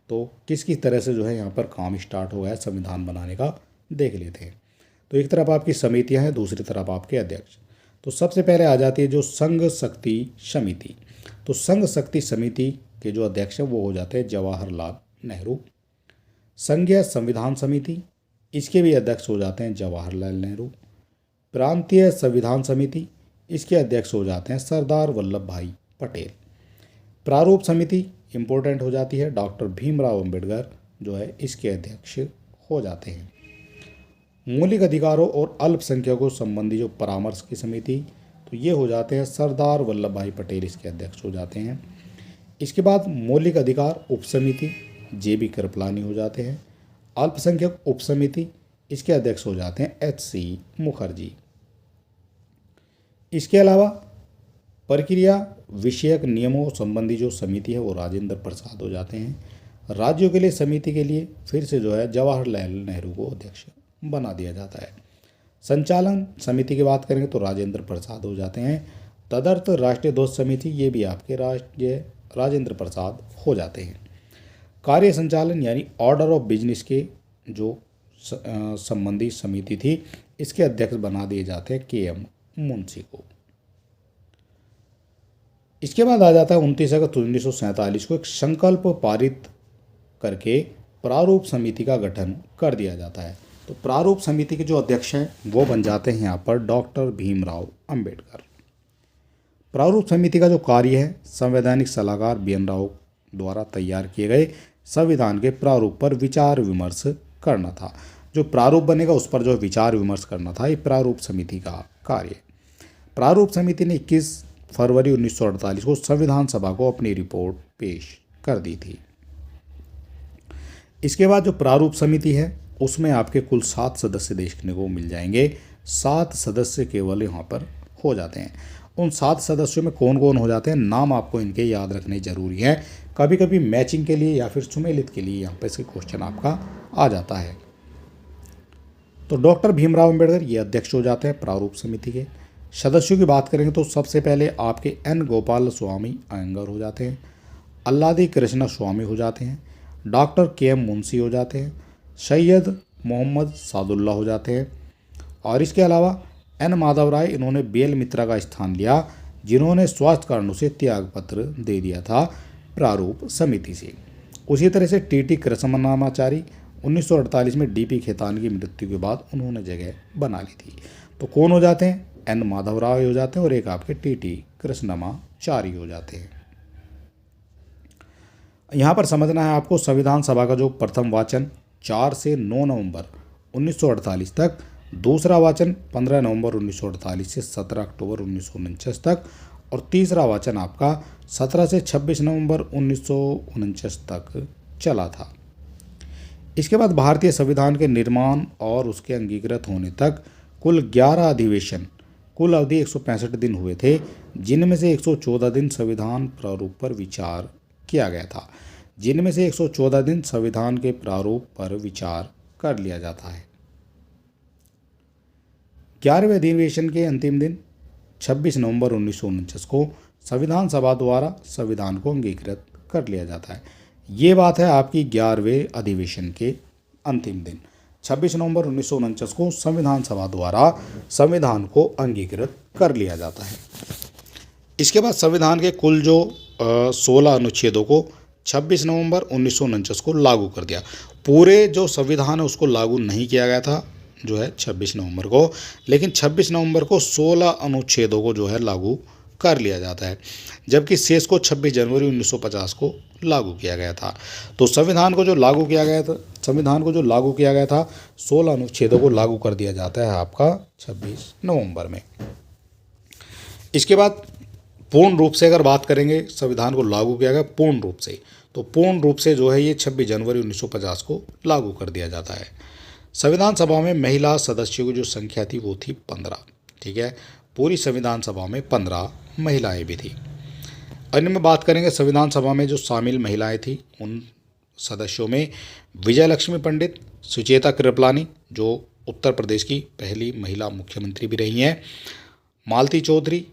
Speaker 1: तो किस किस तरह से जो है यहाँ पर काम स्टार्ट हो गया है संविधान बनाने का देख लेते हैं। तो एक तरफ आपकी समितियां हैं, दूसरी तरफ आपके अध्यक्ष। तो सबसे पहले आ जाती है जो संघ शक्ति समिति। तो संघ शक्ति समिति के जो अध्यक्ष हैं वो हो जाते हैं जवाहरलाल नेहरू। संघीय संविधान समिति, इसके भी अध्यक्ष हो जाते हैं जवाहरलाल नेहरू। प्रांतीय संविधान समिति, इसके अध्यक्ष हो जाते हैं सरदार वल्लभ भाई पटेल। प्रारूप समिति इम्पोर्टेंट हो जाती है, डॉक्टर भीमराव अंबेडकर जो है इसके अध्यक्ष हो जाते हैं। मौलिक अधिकारों और अल्पसंख्यकों संबंधी जो परामर्श की समिति, तो ये हो जाते हैं सरदार वल्लभ भाई पटेल इसके अध्यक्ष हो जाते हैं। इसके बाद मौलिक अधिकार उप समिति JB कृपलानी हो जाते हैं। अल्पसंख्यक उप समिति, इसके अध्यक्ष हो जाते हैं HC मुखर्जी। इसके अलावा प्रक्रिया विषयक नियमों संबंधी जो समिति है वो राजेंद्र प्रसाद हो जाते हैं। राज्यों के लिए समिति के लिए फिर से जो है जवाहरलाल नेहरू को अध्यक्ष बना दिया जाता है। संचालन समिति की बात करेंगे तो राजेंद्र प्रसाद हो जाते हैं। तदर्थ राष्ट्रीय ध्वज समिति, ये भी आपके राजेंद्र प्रसाद हो जाते हैं। कार्य संचालन यानी ऑर्डर ऑफ बिजनेस के जो संबंधी समिति थी, इसके अध्यक्ष बना दिए जाते हैं KM मुंशी को। इसके बाद आ जाता है 29 अगस्त 1947 को एक संकल्प पारित करके प्रारूप समिति का गठन कर दिया जाता है। तो प्रारूप समिति के जो अध्यक्ष हैं वो बन जाते हैं यहाँ पर डॉक्टर भीमराव अंबेडकर। प्रारूप समिति का जो कार्य है संवैधानिक सलाहकार BN राव द्वारा तैयार किए गए संविधान के प्रारूप पर विचार विमर्श करना था। जो प्रारूप बनेगा उस पर जो विचार विमर्श करना था, ये प्रारूप समिति का कार्य। प्रारूप समिति ने 21 फरवरी 1948 को संविधान सभा को अपनी रिपोर्ट पेश कर दी थी। इसके बाद जो प्रारूप समिति है उसमें आपके कुल 7 सदस्य देखने को मिल जाएंगे। 7 सदस्य केवल यहाँ पर हो जाते हैं। उन 7 सदस्यों में कौन कौन हो जाते हैं, नाम आपको इनके याद रखने जरूरी है। कभी कभी मैचिंग के लिए या फिर सुमेलित के लिए यहाँ पर इसके क्वेश्चन आपका आ जाता है। तो डॉक्टर भीमराव अंबेडकर ये अध्यक्ष हो जाते हैं प्रारूप समिति के। सदस्यों की बात करेंगे तो सबसे पहले आपके N गोपाल स्वामी अयंगर हो जाते हैं। अल्लादी कृष्ण स्वामी हो जाते हैं। डॉक्टर KM मुंशी हो जाते हैं। सैयद मोहम्मद सादुल्ला हो जाते हैं। और इसके अलावा N माधव राय, इन्होंने BL मित्रा का स्थान लिया, जिन्होंने स्वास्थ्य कारणों से त्यागपत्र दे दिया था प्रारूप समिति से। उसी तरह से TT कृष्णमाचारी 1948 में DP खेतान की मृत्यु के बाद उन्होंने जगह बना ली थी। तो कौन हो जाते हैं, N माधव राय हो जाते हैं और एक आपके TT कृष्णमाचारी हो जाते हैं। यहाँ पर समझना है आपको, संविधान सभा का जो प्रथम वाचन 4 से 9 नवंबर 1948 तक, दूसरा वाचन 15 नवंबर 1948 से 17 अक्टूबर 1949 तक, और तीसरा वाचन आपका 17 से 26 नवंबर 1949 तक चला था। इसके बाद भारतीय संविधान के निर्माण और उसके अंगीकृत होने तक कुल 11 अधिवेशन, कुल अवधि 165 दिन हुए थे, जिनमें से 114 दिन संविधान प्रारूप पर विचार किया गया था। जिनमें से 114 दिन संविधान के प्रारूप पर विचार कर लिया जाता है। 11वें अधिवेशन के अंतिम दिन 26 नवंबर 1949 को संविधान सभा द्वारा संविधान को अंगीकृत कर लिया जाता है। ये बात है आपकी 11वें अधिवेशन के अंतिम दिन 26 नवंबर 1949 को संविधान सभा द्वारा संविधान को अंगीकृत कर लिया जाता है। इसके बाद संविधान के कुल जो 16 अनुच्छेदों को 26 नवंबर 1949 को लागू कर दिया। पूरे जो संविधान है उसको लागू नहीं किया गया था जो है 26 नवंबर को, लेकिन 26 नवंबर को 16 अनुच्छेदों को जो है लागू कर लिया जाता है, जबकि शेष को 26 जनवरी 1950 को लागू किया गया था। तो संविधान को जो लागू किया गया था 16 अनुच्छेदों को लागू कर दिया जाता है आपका 26 नवंबर में। इसके बाद पूर्ण रूप से अगर बात करेंगे संविधान को लागू किया गया पूर्ण रूप से, तो पूर्ण रूप से जो है ये 26 जनवरी 1950 को लागू कर दिया जाता है। संविधान सभा में महिला सदस्यों की जो संख्या थी वो थी 15। ठीक है, पूरी संविधान सभा में 15 महिलाएं भी थी। अन्य में बात करेंगे संविधान सभा में जो शामिल महिलाएं थी, उन सदस्यों में विजय लक्ष्मी पंडित, सुचेता कृपलानी जो उत्तर प्रदेश की पहली महिला मुख्यमंत्री भी रही हैं, मालती चौधरी,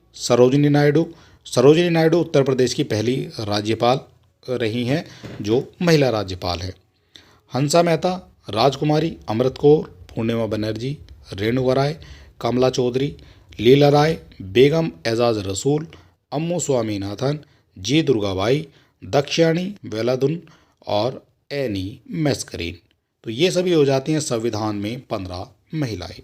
Speaker 1: सरोजिनी नायडू उत्तर प्रदेश की पहली राज्यपाल रही हैं जो महिला राज्यपाल है, हंसा मेहता, राजकुमारी, अमृत कौर, पूर्णिमा बनर्जी, रेणुका राय, कमला चौधरी, लीला राय, बेगम एजाज रसूल, अम्मू स्वामीनाथन, जी दुर्गाबाई, दक्षिणी वेलादुन और एनी मैस्करीन। तो ये सभी हो जाती हैं संविधान में 15 महिलाएं।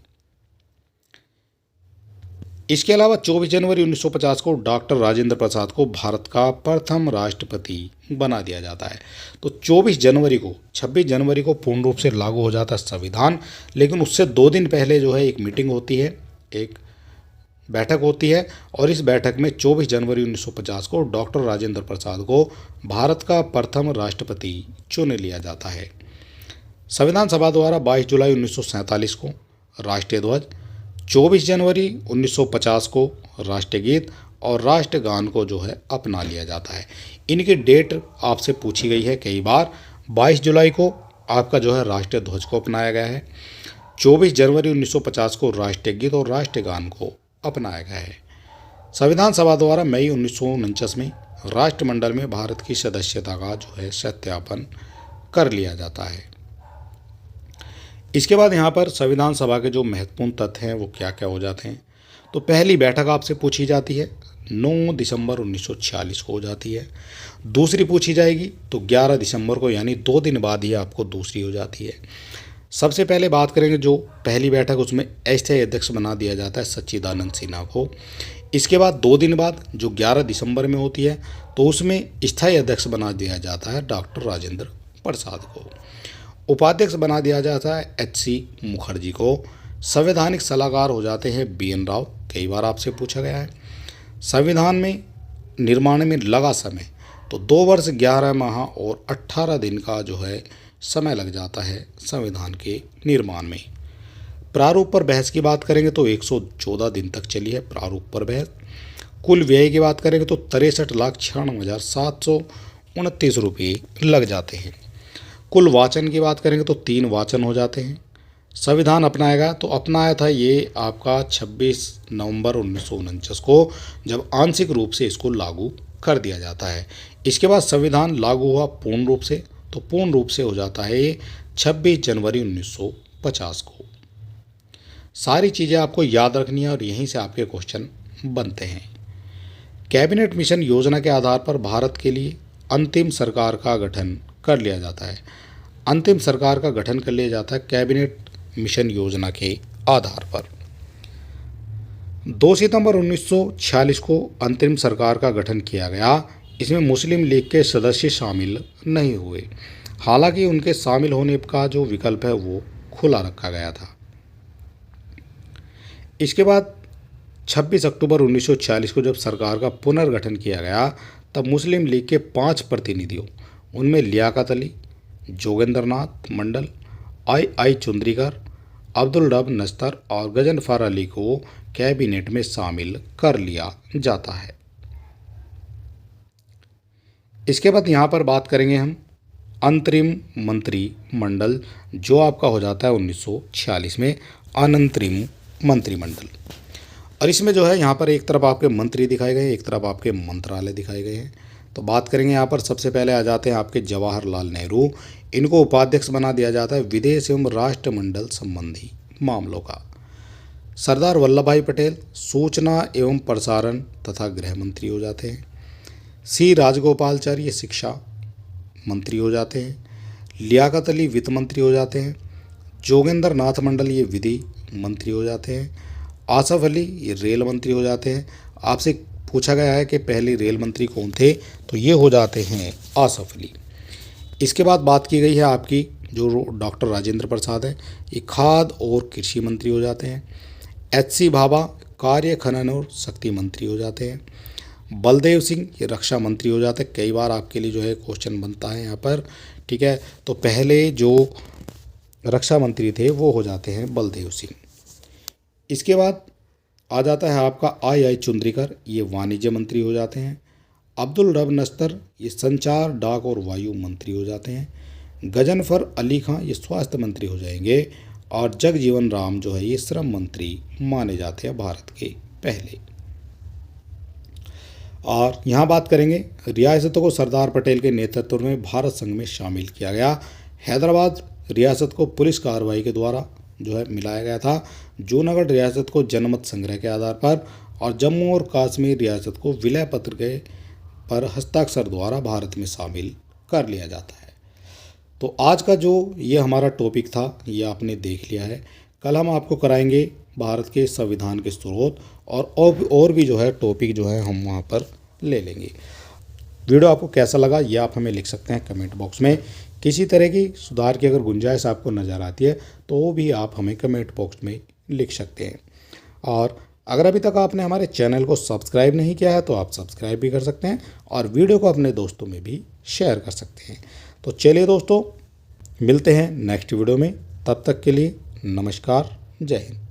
Speaker 1: इसके अलावा 24 जनवरी 1950 को डॉक्टर राजेंद्र प्रसाद को भारत का प्रथम राष्ट्रपति बना दिया जाता है। तो 24 जनवरी को 26 जनवरी को पूर्ण रूप से लागू हो जाता है संविधान, लेकिन उससे 2 दिन पहले जो है एक मीटिंग होती है, एक बैठक होती है, और इस बैठक में 24 जनवरी 1950 को डॉक्टर राजेंद्र प्रसाद को भारत का प्रथम राष्ट्रपति चुन लिया जाता है। संविधान सभा द्वारा 22 जुलाई 1947 को राष्ट्रीय ध्वज, 24 जनवरी 1950 को राष्ट्रीय गीत और राष्ट्रगान को जो है अपना लिया जाता है। इनकी डेट आपसे पूछी गई है कई बार। 22 जुलाई को आपका जो है राष्ट्रीय ध्वज को अपनाया गया है, 24 जनवरी 1950 को राष्ट्रीय गीत और राष्ट्रगान को अपनाया गया है। संविधान सभा द्वारा मई 1949 में राष्ट्रमंडल में भारत की सदस्यता का जो है सत्यापन कर लिया जाता है। इसके बाद यहाँ पर संविधान सभा के जो महत्वपूर्ण तथ्य हैं वो क्या क्या हो जाते हैं। तो पहली बैठक आपसे पूछी जाती है 9 दिसंबर 1946 को हो जाती है। दूसरी पूछी जाएगी तो 11 दिसंबर को, यानी 2 दिन बाद ही आपको दूसरी हो जाती है। सबसे पहले बात करेंगे जो पहली बैठक, उसमें अस्थायी अध्यक्ष बना दिया जाता है सच्चिदानंद सिन्हा को। इसके बाद 2 दिन बाद जो 11 दिसंबर में होती है तो उसमें स्थायी अध्यक्ष बना दिया जाता है डॉक्टर राजेंद्र प्रसाद को। उपाध्यक्ष बना दिया जाता है HC मुखर्जी को। संवैधानिक सलाहकार हो जाते हैं BN राव, कई बार आपसे पूछा गया है। संविधान में निर्माण में लगा समय तो 2 वर्ष 11 माह और 18 दिन का जो है समय लग जाता है संविधान के निर्माण में। प्रारूप पर बहस की बात करेंगे तो 114 दिन तक चली है प्रारूप पर बहस। कुल व्यय की बात करेंगे तो 63,96,729 रुपये लग जाते हैं। कुल वाचन की बात करेंगे तो 3 वाचन हो जाते हैं। संविधान अपनाएगा तो अपनाया था ये आपका 26 नवंबर 1949 को, जब आंशिक रूप से इसको लागू कर दिया जाता है। इसके बाद संविधान लागू हुआ पूर्ण रूप से, तो पूर्ण रूप से हो जाता है ये 26 जनवरी 1950 को। सारी चीज़ें आपको याद रखनी है और यहीं से आपके क्वेश्चन बनते हैं। कैबिनेट मिशन योजना के आधार पर भारत के लिए अंतिम सरकार का गठन कर लिया जाता है। अंतिम सरकार का गठन कर लिया जाता है कैबिनेट मिशन योजना के आधार पर। 2 सितंबर 1946 को अंतरिम सरकार का गठन किया गया। इसमें मुस्लिम लीग के सदस्य शामिल नहीं हुए, हालांकि उनके शामिल होने का जो विकल्प है वो खुला रखा गया था। इसके बाद 26 अक्टूबर 1946 को जब सरकार का पुनर्गठन किया गया तब मुस्लिम लीग के 5 प्रतिनिधियों, उनमें लियाकत अली, जोगेंद्र नाथ मंडल, आई चुंद्रीकर, अब्दुल रब नस्तर और गजनफर अली को कैबिनेट में शामिल कर लिया जाता है। इसके बाद यहाँ पर बात करेंगे हम अंतरिम मंत्रिमंडल, जो आपका हो जाता है 1946 में अनंतरिम मंत्रिमंडल। और इसमें जो है यहाँ पर एक तरफ आपके मंत्री दिखाए गए, एक तरफ आपके मंत्रालय दिखाए गए हैं। तो बात करेंगे यहाँ पर सबसे पहले आ जाते हैं आपके जवाहरलाल नेहरू। इनको उपाध्यक्ष बना दिया जाता है विदेश एवं राष्ट्रमंडल संबंधी मामलों का। सरदार वल्लभ भाई पटेल सूचना एवं प्रसारण तथा गृह मंत्री हो जाते हैं। सी राजगोपालचारी शिक्षा मंत्री हो जाते हैं। लियाकत अली वित्त मंत्री हो जाते हैं। जोगेंद्र नाथ मंडल ये विधि मंत्री हो जाते हैं। आसफ अली ये रेल मंत्री हो जाते हैं। आपसे पूछा गया है कि पहले रेल मंत्री कौन थे, तो ये हो जाते हैं आसफ अली। इसके बाद बात की गई है आपकी जो डॉक्टर राजेंद्र प्रसाद है, ये खाद्य और कृषि मंत्री हो जाते हैं। HC भाभा कार्य खनन और शक्ति मंत्री हो जाते हैं। बलदेव सिंह ये रक्षा मंत्री हो जाते हैं। कई बार आपके लिए जो है क्वेश्चन बनता है यहाँ पर, ठीक है। तो पहले जो रक्षा मंत्री थे वो हो जाते हैं बलदेव सिंह। इसके बाद आ जाता है आपका आई चुंद्रीकर, ये वाणिज्य मंत्री हो जाते हैं। अब्दुल रब नस्तर ये संचार डाक और वायु मंत्री हो जाते हैं। गजनफर अली खां ये स्वास्थ्य मंत्री हो जाएंगे। और जगजीवन राम जो है ये श्रम मंत्री माने जाते हैं भारत के पहले। और यहाँ बात करेंगे रियासतों को सरदार पटेल के नेतृत्व में भारत संघ में शामिल किया गया। हैदराबाद रियासत को पुलिस कार्रवाई के द्वारा जो है मिलाया गया था। जूनागढ़ रियासत को जनमत संग्रह के आधार पर, और जम्मू और कश्मीर रियासत को विलय पत्र के पर हस्ताक्षर द्वारा भारत में शामिल कर लिया जाता है। तो आज का जो ये हमारा टॉपिक था ये आपने देख लिया है। कल हम आपको कराएंगे भारत के संविधान के स्रोत और भी जो है टॉपिक जो है हम वहाँ पर ले लेंगे। वीडियो आपको कैसा लगा ये आप हमें लिख सकते हैं कमेंट बॉक्स में। किसी तरह की सुधार की अगर गुंजाइश आपको नज़र आती है तो वो भी आप हमें कमेंट बॉक्स में लिख सकते हैं। और अगर अभी तक आपने हमारे चैनल को सब्सक्राइब नहीं किया है तो आप सब्सक्राइब भी कर सकते हैं और वीडियो को अपने दोस्तों में भी शेयर कर सकते हैं। तो चलिए दोस्तों, मिलते हैं नेक्स्ट वीडियो में। तब तक के लिए नमस्कार, जय हिंद।